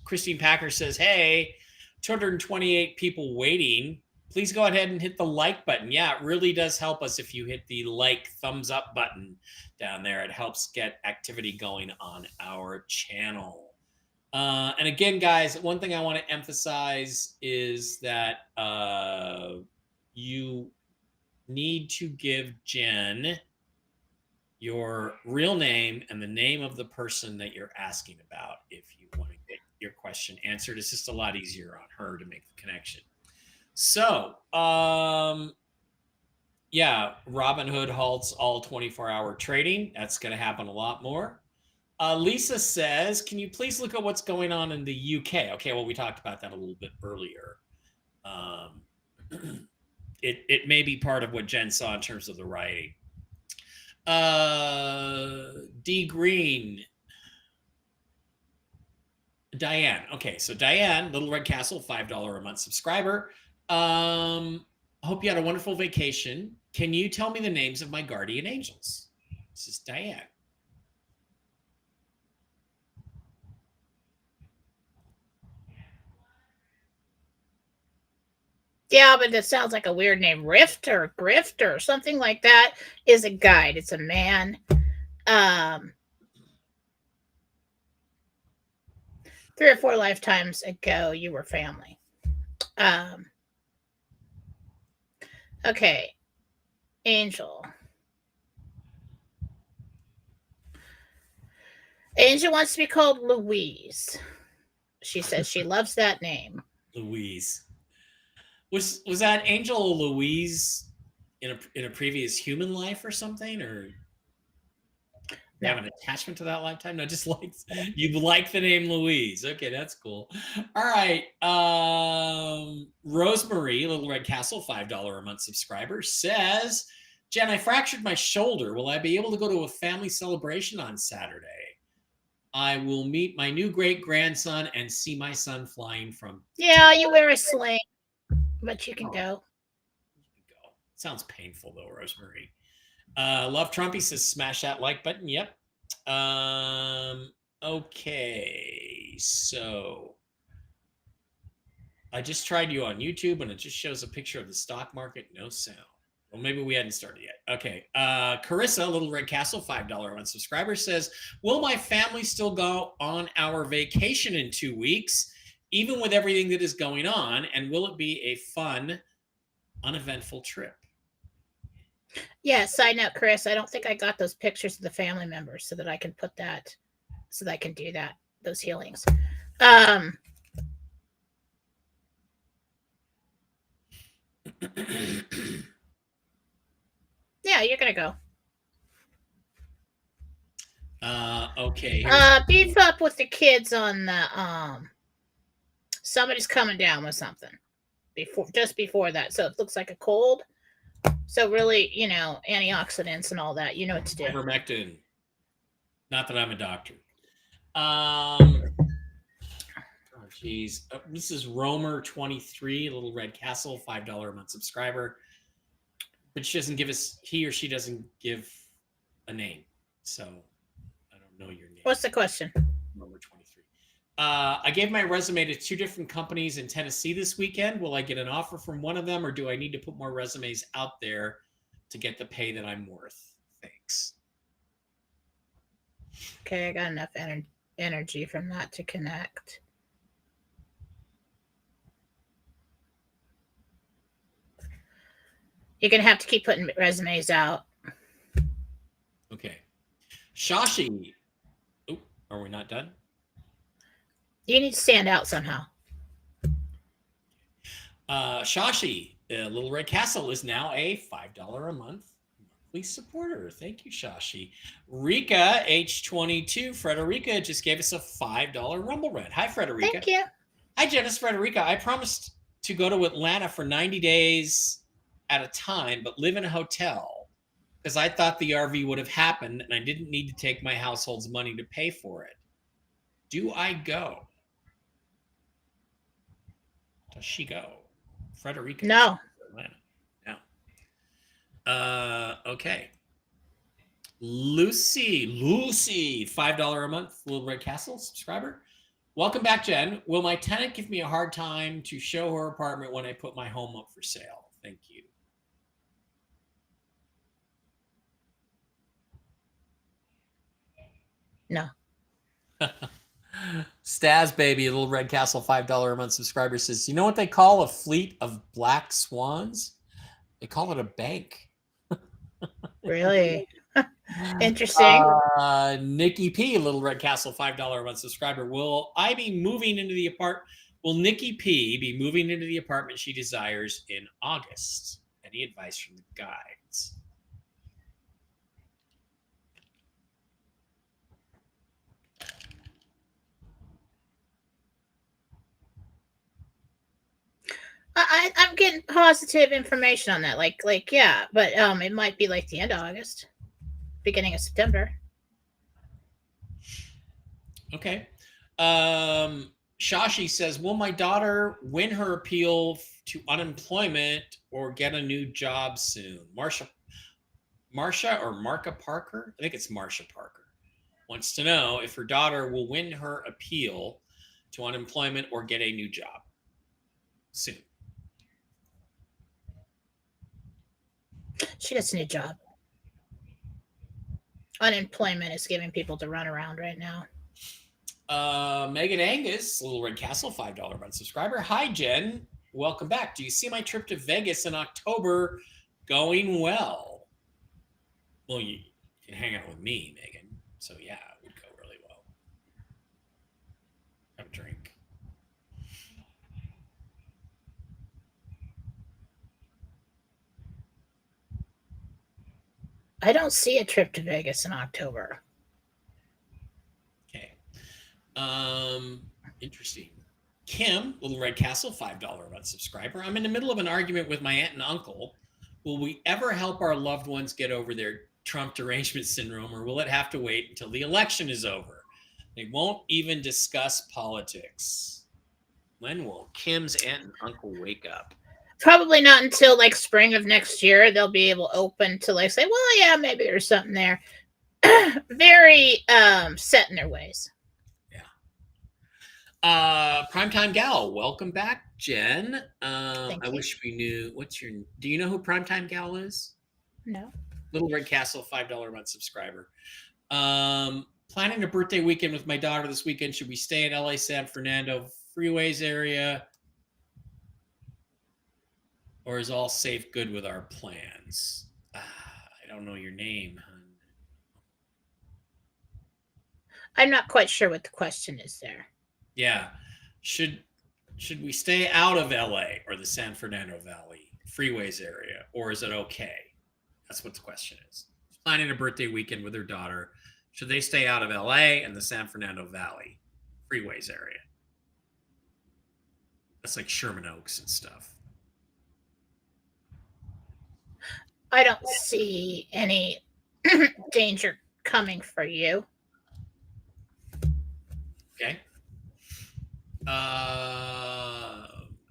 Christine Packer says, hey, 228 people waiting. Please go ahead and hit the like button. Yeah, it really does help us if you hit the thumbs up button down there. It helps get activity going on our channel. And again, guys, one thing I want to emphasize is that you need to give Jen your real name and the name of the person that you're asking about if you want to get your question answered. It's just a lot easier on her to make the connection. So, Robinhood halts all 24-hour trading. That's going to happen a lot more. Lisa says, can you please look at what's going on in the UK? Okay, well, we talked about that a little bit earlier. It may be part of what Jen saw in terms of the writing. D Green. Diane. Okay, so Diane, Little Red Castle, $5 a month subscriber. Hope you had a wonderful vacation. Can you tell me the names of my guardian angels? This is Diane. Yeah, but that sounds like a weird name. Rift or Grift or something like that is a guide. It's a man. 3 or 4 lifetimes ago, you were family. Okay. Angel. Angel wants to be called Louise. She says she loves that name. Louise. Was that Angel Louise in a previous human life or something, or you have an attachment to that lifetime? No, just you like the name Louise. Okay, that's cool. All right. Rosemary, Little Red Castle, $5 a month subscriber, says, Jen, I fractured my shoulder. Will I be able to go to a family celebration on Saturday? I will meet my new great-grandson and see my son flying from... Yeah, you wear a sling, but you can go. Sounds painful, though, Rosemary. Love Trumpy says, smash that like button. Yep. Okay, so I just tried you on YouTube, and it just shows a picture of the stock market. No sound. Well, maybe we hadn't started yet. Okay. Carissa, Little Red Castle, $5 a month subscriber, says, will my family still go on our vacation in 2 weeks, even with everything that is going on? And will it be a fun, uneventful trip? Yeah, side note, Chris, I don't think I got those pictures of the family members so that I can put that, so that I can do that, those healings. Yeah, you're going to go. Okay. Beef up with the kids on the, somebody's coming down with something just before that. So it looks like a cold. So really, antioxidants and all that, you know what to do. Ivermectin. Not that I'm a doctor. geez. This is Romer23, Little Red Castle, $5 a month subscriber. But he or she doesn't give a name. So I don't know your name. What's the question? Romer23. I gave my resume to 2 different companies in Tennessee this weekend. Will I get an offer from one of them, or do I need to put more resumes out there to get the pay that I'm worth? Thanks. Okay, I got enough energy from that to connect. You're going to have to keep putting resumes out. Okay. Shashi. Oh, are we not done? You need to stand out somehow. Shashi, Little Red Castle, is now a $5 a month monthly supporter. Thank you, Shashi. Rika, H22, Frederica just gave us a $5 Rumble Red. Hi, Frederica. Thank you. Hi, Janice. Frederica. I promised to go to Atlanta for 90 days at a time, but live in a hotel because I thought the RV would have happened and I didn't need to take my household's money to pay for it. Do I go? Does she go? Frederica? No. Atlanta. No. Okay. Lucy, $5 a month, Little Red Castle subscriber. Welcome back, Jen. Will my tenant give me a hard time to show her apartment when I put my home up for sale? Thank you. No. Staz Baby, Little Red Castle, $5 a month subscriber says, you know what they call a fleet of black swans? They call it a bank. Really? Interesting. Nikki P, Little Red Castle, $5 a month subscriber. Will I be moving into the apartment? Will Nikki P be moving into the apartment she desires in August? Any advice from the guides? I'm getting positive information on that. Like, yeah, but it might be like the end of August, beginning of September. Okay. Shashi says, will my daughter win her appeal to unemployment or get a new job soon? Marsha or Marka Parker? I think it's Marsha Parker. Wants to know if her daughter will win her appeal to unemployment or get a new job soon. She gets a new job. Unemployment is giving people to run around right now. Megan Angus, Little Red Castle, $5 a month subscriber. Hi, Jen. Welcome back. Do you see my trip to Vegas in October going well? Well, you can hang out with me, Megan. So, yeah, it would go really well. Have a drink. I don't see a trip to Vegas in October. Okay. Interesting. Kim, Little Red Castle, $5 a month subscriber. I'm in the middle of an argument with my aunt and uncle. Will we ever help our loved ones get over their Trump derangement syndrome, or will it have to wait until the election is over? They won't even discuss politics. When will Kim's aunt and uncle wake up? Probably not until like spring of next year. They'll be able open to like say, well, yeah, maybe there's something there. Very set in their ways. Yeah. Primetime Gal, welcome back, Jen. I you. wish we knew do you know who Primetime Gal is? No. Little Red Castle, $5 a month subscriber. Planning a birthday weekend with my daughter this weekend. Should we stay in LA San Fernando freeways area? Or is all safe good with our plans? I don't know your name, hon. I'm not quite sure what the question is there. Yeah. Should we stay out of LA or the San Fernando Valley freeways area, or is it okay? That's what the question is. Planning a birthday weekend with her daughter. Should they stay out of LA and the San Fernando Valley freeways area? That's like Sherman Oaks and stuff. I don't see any danger coming for you. Okay.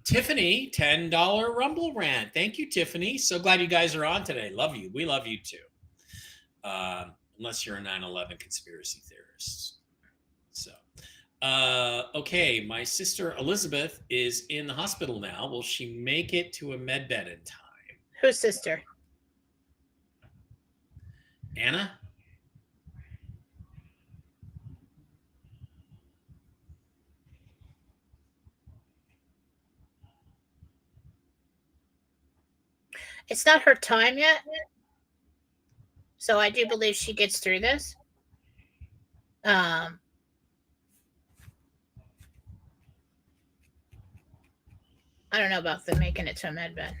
Tiffany, $10 Rumble rant. Thank you, Tiffany. So glad you guys are on today. Love you. We love you too. Unless you're a 9/11 conspiracy theorist. So, okay, my sister Elizabeth is in the hospital now. Will she make it to a med bed in time? Whose sister? Anna? It's not her time yet. So I do believe she gets through this. I don't know about them making it to a med bed.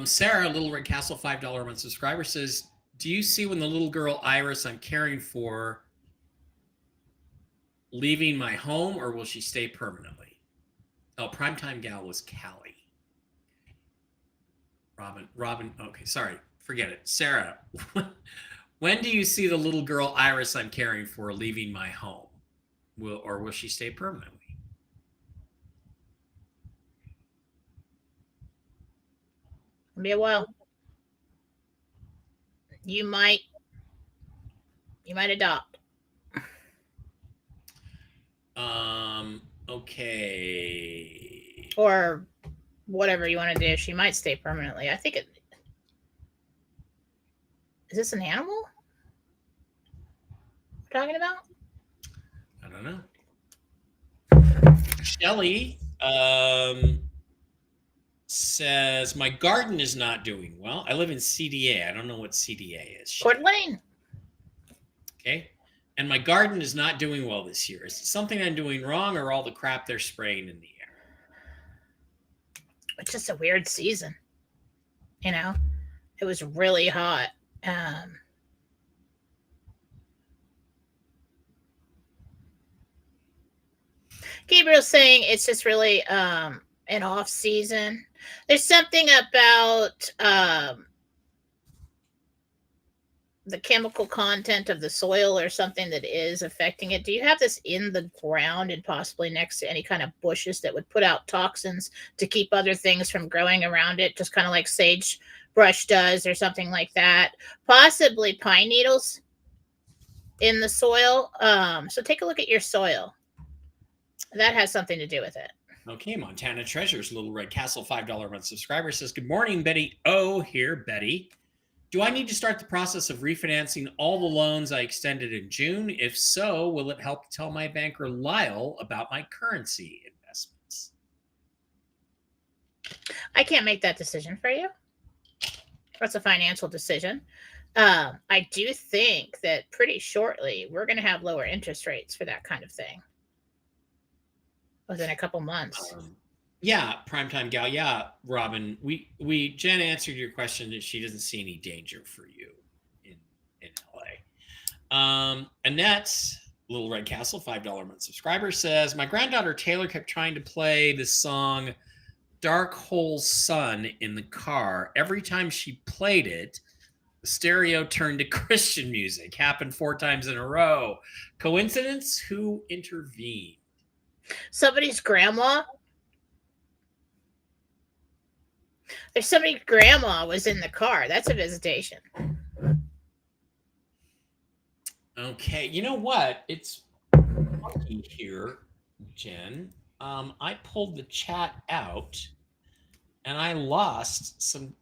Sarah, Little Red Castle, $5 a month subscriber says, do you see when the little girl Iris I'm caring for leaving my home, or will she stay permanently? Oh, primetime gal was Callie. Robin. Okay, sorry, forget it. Sarah, when do you see the little girl Iris I'm caring for leaving my home? Will she stay permanently? It'll be a while. You might adopt. Okay. Or whatever you want to do. She might stay permanently. I think it. Is this an animal we're talking about? I don't know. Shelly says, my garden is not doing well. I live in CDA. I don't know what CDA is. Court Lane. Okay. And my garden is not doing well this year. Is it something I'm doing wrong, or all the crap they're spraying in the air? It's just a weird season. You know, it was really hot. Gabriel's saying it's just really an off season. There's something about the chemical content of the soil or something that is affecting it. Do you have this in the ground and possibly next to any kind of bushes that would put out toxins to keep other things from growing around it, just kind of like sagebrush does or something like that? Possibly pine needles in the soil. So take a look at your soil. That has something to do with it. Okay, Montana Treasures, Little Red Castle, $5 a month subscriber says, good morning, Betty. Oh, here, Betty. Do I need to start the process of refinancing all the loans I extended in June? If so, will it help tell my banker Lyle about my currency investments? I can't make that decision for you. That's a financial decision. I do think that pretty shortly we're going to have lower interest rates for that kind of thing within a couple months. Yeah, primetime gal. Yeah, Robin. Jen answered your question that she doesn't see any danger for you in LA. Annette, Little Red Castle, $5 a month subscriber says, my granddaughter Taylor kept trying to play the song Dark Hole Sun in the car. Every time she played it, the stereo turned to Christian music. Happened 4 times in a row. Coincidence? Who intervened? Somebody's grandma. If somebody's grandma was in the car, that's a visitation. Okay, you know what? It's funky here, Jen. I pulled the chat out, and I lost some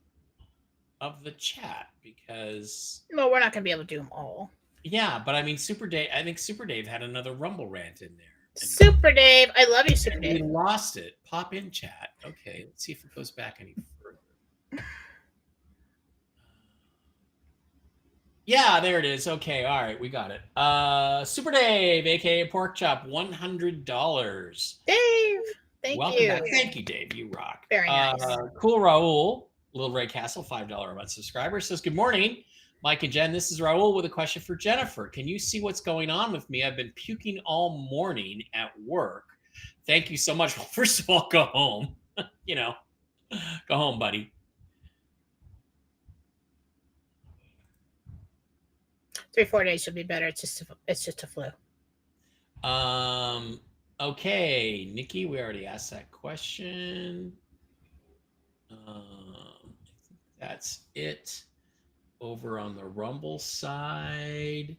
of the chat because. Well, we're not going to be able to do them all. Yeah, but I mean, Super Dave. I think Super Dave had another Rumble rant in there. Super Dave, I love you, Super Dave. We lost it. Pop in chat. Okay, let's see if it goes back any further. Yeah, there it is. Okay, all right, we got it. Super Dave, aka Pork Chop, $100. Dave, thank you. Back. Thank you, Dave. You rock. Very nice. Cool Raul, Little Red Castle, $5 a month subscriber says, good morning, Mike and Jen. This is Raul with a question for Jennifer. Can you see what's going on with me? I've been puking all morning at work. Thank you so much. Well, first of all, go home. Go home, buddy. 3-4 days should be better. It's just a flu. Okay, Nikki, we already asked that question. I think that's it. Over on the Rumble side.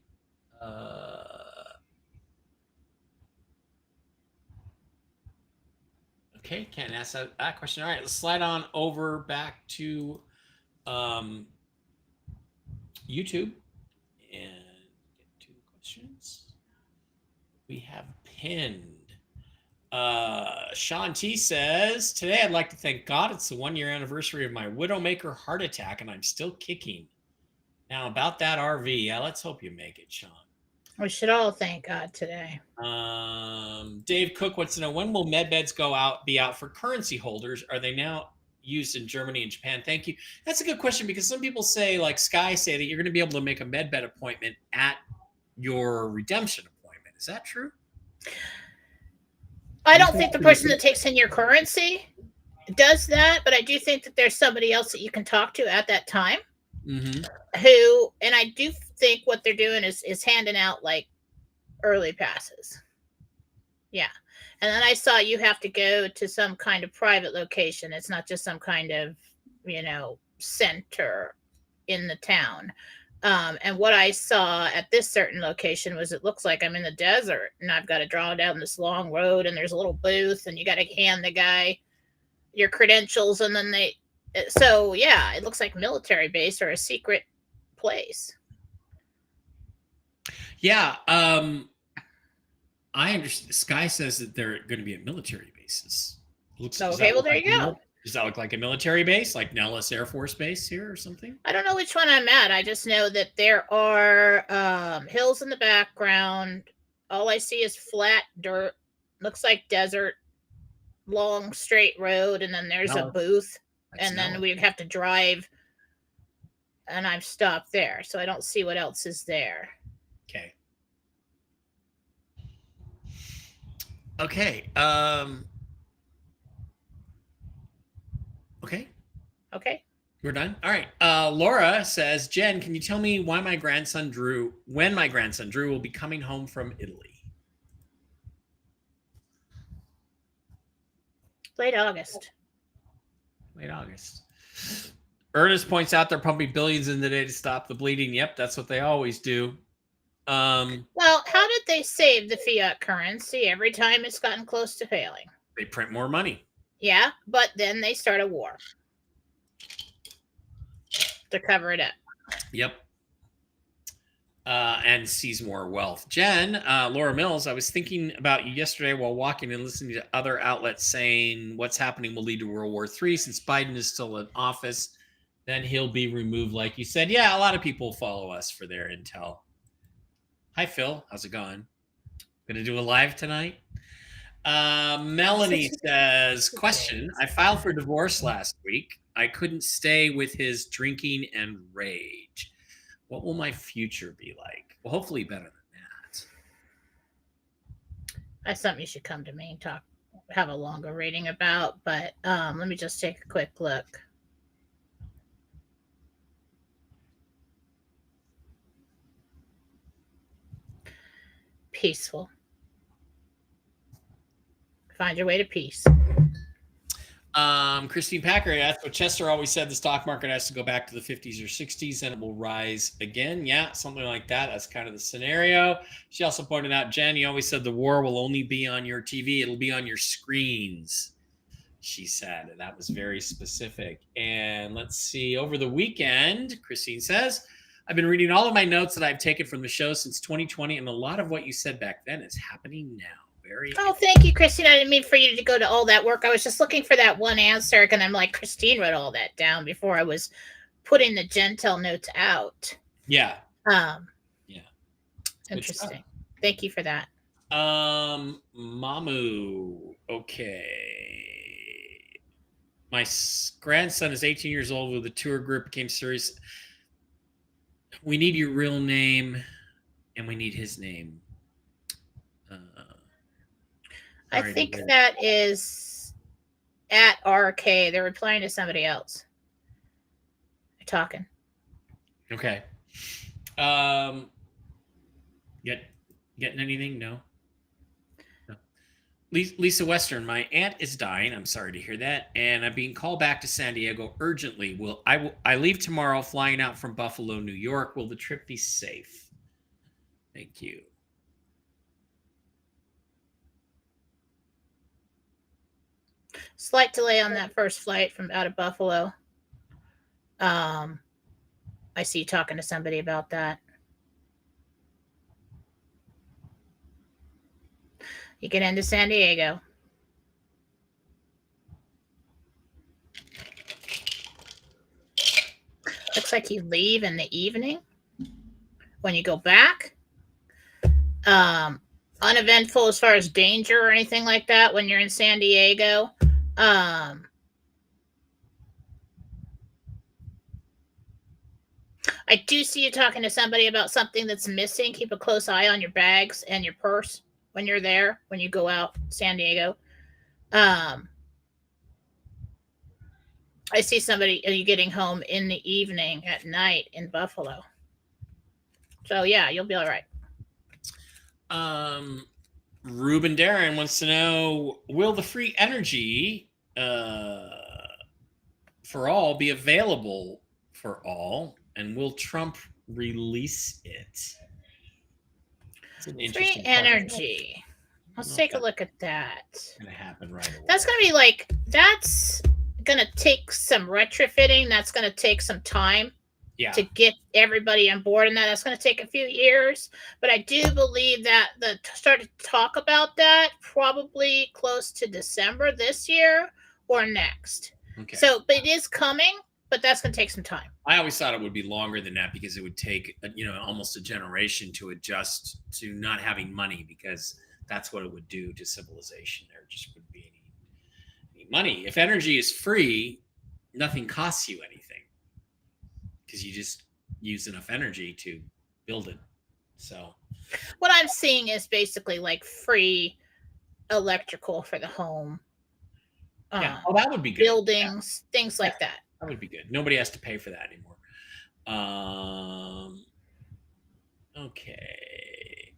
Okay, can't ask that question. All right, let's slide on over back to YouTube and get to the questions we have pinned. Sean T says, today I'd like to thank God it's the 1 year anniversary of my Widowmaker heart attack and I'm still kicking. Now, about that RV, yeah, let's hope you make it, Sean. We should all thank God today. Dave Cook wants to know, when will med beds be out for currency holders? Are they now used in Germany and Japan? Thank you. That's a good question, because some people say, like Sky, say that you're going to be able to make a med bed appointment at your redemption appointment. Is that true? I don't think the person that takes in your currency does that, but I do think that there's somebody else that you can talk to at that time. Who, and I do think what they're doing is handing out like early passes. Yeah. And then I saw you have to go to some kind of private location. It's not just some kind of, center in the town. And what I saw at this certain location was, it looks like I'm in the desert and I've got to draw down this long road and there's a little booth and you got to hand the guy your credentials, and then so yeah, it looks like military base or a secret place. Yeah. I understand. Sky says that they're going to be at military bases. Okay, well, there you go. Does that look like a military base, like Nellis Air Force Base here or something? I don't know which one I'm at. I just know that there are hills in the background. All I see is flat dirt. Looks like desert. Long straight road, and then there's a booth, and then we have to drive, and I've stopped there, so I don't see what else is there. Okay. Okay. Okay. We're done. All right. Laura says, Jen, can you tell me when my grandson Drew will be coming home from Italy? Late August. Ernest points out they're pumping billions in today to stop the bleeding. Yep, that's what they always do. Well, how did they save the fiat currency every time it's gotten close to failing? They print more money. Yeah, but then they start a war to cover it up. Yep. And seize more wealth. Jen, Laura Mills, I was thinking about you yesterday while walking and listening to other outlets saying what's happening will lead to World War III. Since Biden is still in office, then he'll be removed, like you said. Yeah, a lot of people follow us for their intel. Hi, Phil. How's it going? Gonna do a live tonight? Melanie says, question, I filed for divorce last week. I couldn't stay with his drinking and rage. What will my future be like? Well, hopefully better than that. That's something you should come to me and have a longer reading about, but let me just take a quick look. Peaceful. Find your way to peace. Christine Packer asked, what Chester always said, the stock market has to go back to the 50s or 60s and it will rise again. Yeah, something like that. That's kind of the scenario. She also pointed out, Jen, you always said the war will only be on your TV. It'll be on your screens, she said. And that was very specific. And let's see, over the weekend, Christine says, I've been reading all of my notes that I've taken from the show since 2020, and a lot of what you said back then is happening now. Oh, thank you, Christine. I didn't mean for you to go to all that work. I was just looking for that one answer, and I'm like, Christine wrote all that down before I was putting the Jentel notes out. Yeah. Yeah. Interesting. Thank you for that. Mamu. Okay. My grandson is 18 years old with a tour group, became serious. We need your real name, and we need his name. I think that is at RK. They're replying to somebody else. They're talking. Okay. Getting anything? No. Lisa Western, my aunt is dying. I'm sorry to hear that, and I'm being called back to San Diego urgently. I leave tomorrow, flying out from Buffalo, New York. Will the trip be safe? Thank you. Slight delay on that first flight from out of Buffalo. I see you talking to somebody about that. You get into San Diego. Looks like you leave in the evening. When you go back, uneventful as far as danger or anything like that when you're in San Diego. I do see you talking to somebody about something that's missing. Keep a close eye on your bags and your purse when you're there, when you go out San Diego. I see somebody, are you getting home in the evening at night in Buffalo? So yeah, you'll be all right. Ruben Darren wants to know, will the free energy for all be available for all, and will Trump release it? It's an interesting free energy. Let's take a look at that. It's going to happen right away. That's going to be that's going to take some retrofitting. That's going to take some time to get everybody on board, and that's going to take a few years. But I do believe that start to talk about that probably close to December this year or next. Okay. So, but it is coming, but that's going to take some time. I always thought it would be longer than that because it would take, almost a generation to adjust to not having money, because that's what it would do to civilization. There just wouldn't be any money. If energy is free, nothing costs you anything because you just use enough energy to build it. So what I'm seeing is basically free electrical for the home. That would be good. Buildings, things like that. That would be good. Nobody has to pay for that anymore. Okay.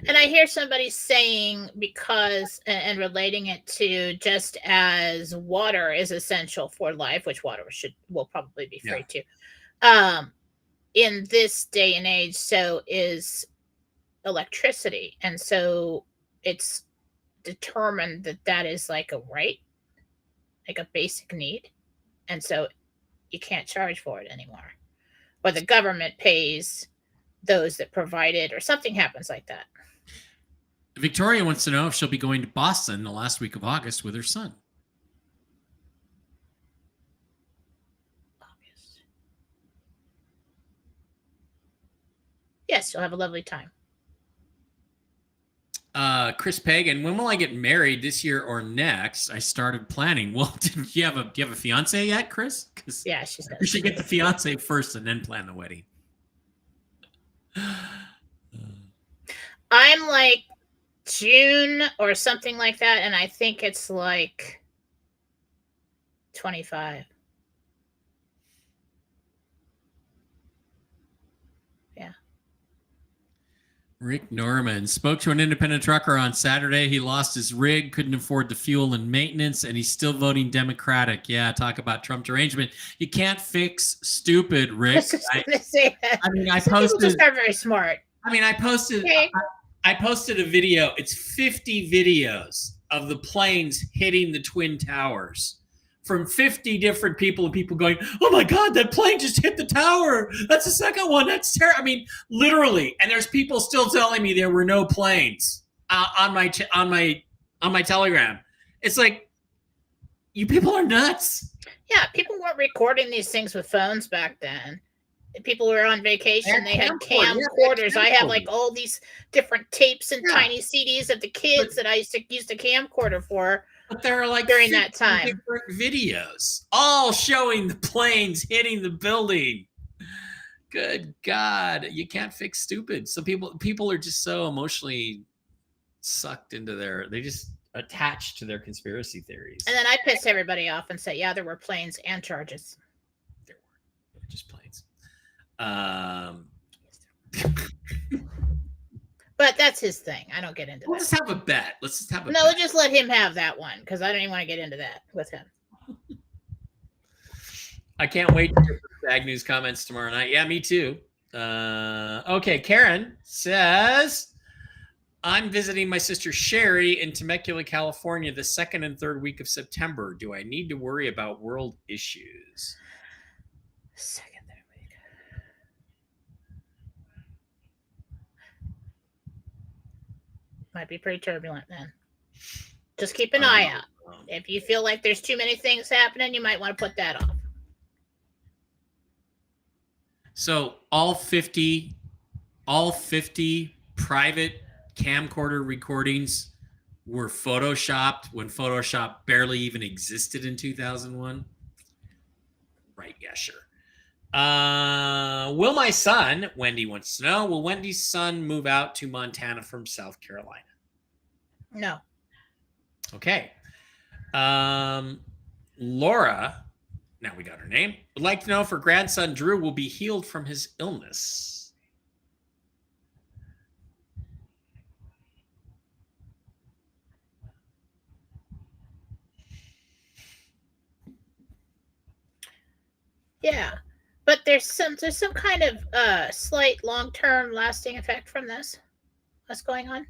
And I hear somebody saying, because, and relating it to just as water is essential for life, which water will probably be free too. In this day and age, so is electricity. And so it's determined that is like a right, like a basic need. And so you can't charge for it anymore. Or the government pays those that provide it, or something happens like that. Victoria wants to know if she'll be going to Boston the last week of August with her son. August. Yes, you'll have a lovely time. Chris Pagan, when will I get married, this year or next? I started planning. Well, do you have a fiance yet, Chris? Yeah, she said. You should get the fiance first and then plan the wedding. I'm like June or something like that, and I think it's like 25. Yeah. Rick Norman spoke to an independent trucker on Saturday. He lost his rig, couldn't afford the fuel and maintenance, and he's still voting Democratic. Yeah, talk about Trump derangement. You can't fix stupid, Rick. I was just gonna say that. I mean, Some people just are very smart. I mean, I posted a video. It's 50 videos of the planes hitting the Twin Towers from 50 different people, and people going, "Oh my God, that plane just hit the tower. That's the second one. That's terrible." I mean, literally. And there's people still telling me there were no planes on my Telegram. It's like, you people are nuts. Yeah, people weren't recording these things with phones back then. People were on vacation. They had camcorders. I have like all these different tapes and tiny CDs of the kids that I used to use the camcorder for. But there are like during that time different videos, all showing the planes hitting the building. Good God, you can't fix stupid. Some people are just so emotionally sucked into they just attached to their conspiracy theories. And then I piss everybody off and say, yeah, there were planes and charges. There were just planes. But that's his thing. I don't get into We'll that. just have a bet. Let's just have a No, bet. just let him have that one because I don't even want to get into that with him. I can't wait to get the Bag News comments tomorrow night. Yeah, me too. Okay, Karen says, I'm visiting my sister Sherry in Temecula, California, the 2nd and 3rd week of September. Do I need to worry about world issues? Second, third week. Might be pretty turbulent then. Just keep an eye out. If you feel like there's too many things happening, you might want to put that off. So all 50 private camcorder recordings were photoshopped when Photoshop barely even existed in 2001. Right, yeah, sure. Will my son, Wendy wants to know, will Wendy's son move out to Montana from South Carolina? No. Okay. Laura, now we got her name, would like to know if her grandson Drew will be healed from his illness. Yeah, but there's some kind of slight long-term lasting effect from this. What's going on?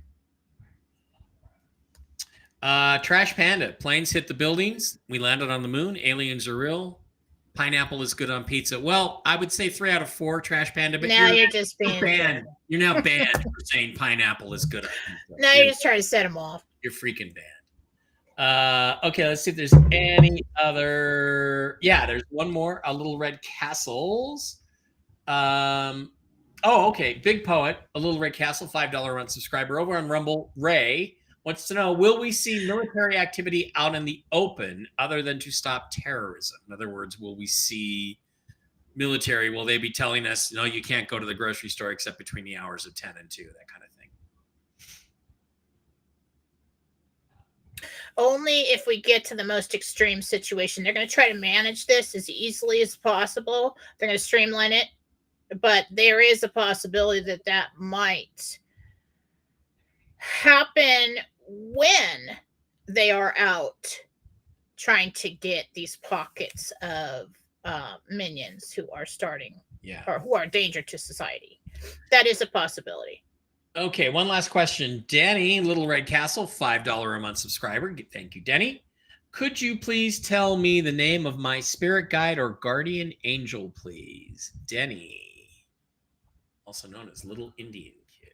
Trash Panda, planes hit the buildings. We landed on the moon. Aliens are real. Pineapple is good on pizza. Well, I would say 3 out of 4, Trash Panda. But now you're just being banned. You're now banned for saying pineapple is good on pizza. Now you're just trying to set them off. You're freaking banned. Okay, let's see if there's any other. Yeah, there's one more. A Little Red Castles. Okay. Big Poet, A Little Red Castle, $5 a month subscriber over on Rumble. Ray wants to know, will we see military activity out in the open other than to stop terrorism? In other words, will we see military? Will they be telling us, no, you can't go to the grocery store except between the hours of 10 and 2, that kind of thing? Only if we get to the most extreme situation. They're going to try to manage this as easily as possible. They're going to streamline it. But there is a possibility that that might happen when they are out trying to get these pockets of minions who are starting or who are a danger to society. That is a possibility. Okay, one last question. Danny, Little Red Castle, $5 a month subscriber. Thank you, Danny. Could you please tell me the name of my spirit guide or guardian angel, please? Denny, also known as Little Indian Kid.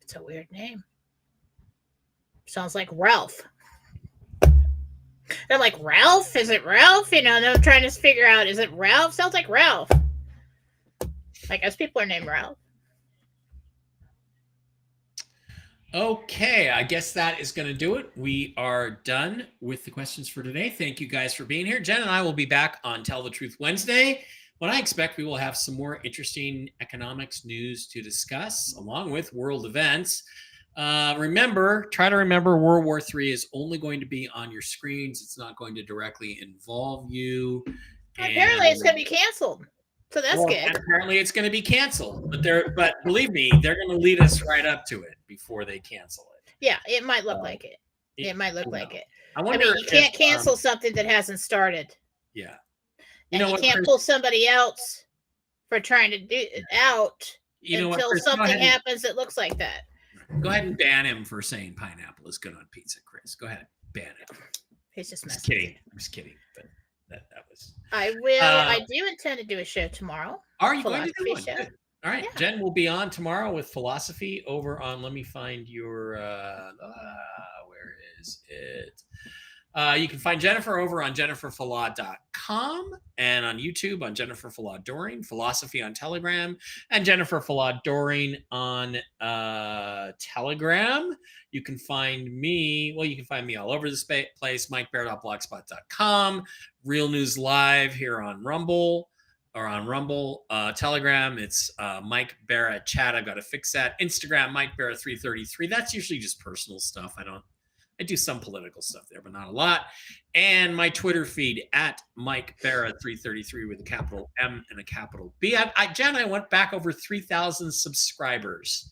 It's a weird name. Sounds like Ralph. I'm like, Ralph? Is it Ralph? You know, and I'm trying to figure out, is it Ralph? Sounds like Ralph. I guess people are named Ralph. Okay, I guess that is going to do it. We are done with the questions for today. Thank you guys for being here. Jen and I will be back on Tell the Truth Wednesday, when I expect we will have some more interesting economics news to discuss, along with world events. Try to remember World War III is only going to be on your screens. It's not going to directly involve you. Apparently, it's going to be canceled. So that's good. Apparently, it's going to be canceled. But believe me, they're going to lead us right up to it before they cancel it. Yeah, it might look like it. It might look like it. I mean, you can't cancel something that hasn't started. Yeah. You can't pull somebody else for trying to do it out until something happens that looks like that. Go ahead and ban him for saying pineapple is good on pizza, Chris. Go ahead, ban him. He's just messing. I'm just kidding. But that was. I will. I do intend to do a show tomorrow. Are you going to do one? Show. All right, yeah. Jen will be on tomorrow with philosophy over on. Let me find your. Where is it? You can find Jennifer over on jenniferfalad.com and on YouTube on Jennifer Falad Doring, Philosophy on Telegram, and Jennifer Falad Doring on Telegram. You can find me, you can find me all over the place, mikebear.blogspot.com, Real News Live here on Rumble, Telegram, it's Mike Bear at chat. I've got to fix that. Instagram, Mike Bear 333. That's usually just personal stuff. I don't I do some political stuff there, but not a lot. And my Twitter feed at Mike Barra 333 with a capital M and a capital B. Jen, I went back over 3,000 subscribers.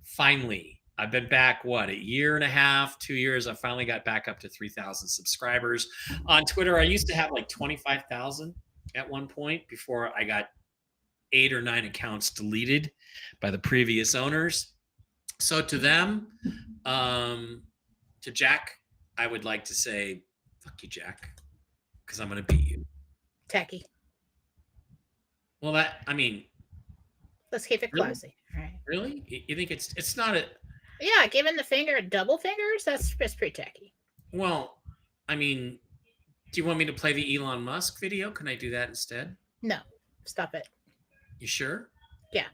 Finally, I've been back, a year and a half, 2 years. I finally got back up to 3,000 subscribers. On Twitter, I used to have like 25,000 at one point before I got 8 or 9 accounts deleted by the previous owners. So to them, to Jack, I would like to say, fuck you, Jack, because I'm going to beat you. Tacky. Well, let's keep it classy. All right. Really? You think it's not a... Yeah, giving the finger double fingers, that's pretty tacky. Well, do you want me to play the Elon Musk video? Can I do that instead? No, stop it. You sure? Yeah.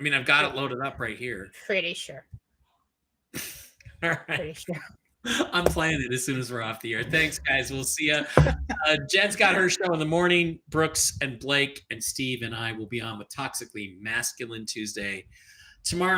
I've got it loaded up right here. Pretty sure. All right. Pretty sure. I'm playing it as soon as we're off the air. Thanks, guys. We'll see you. Jen's got her show in the morning. Brooks and Blake and Steve and I will be on with Toxically Masculine Tuesday tomorrow.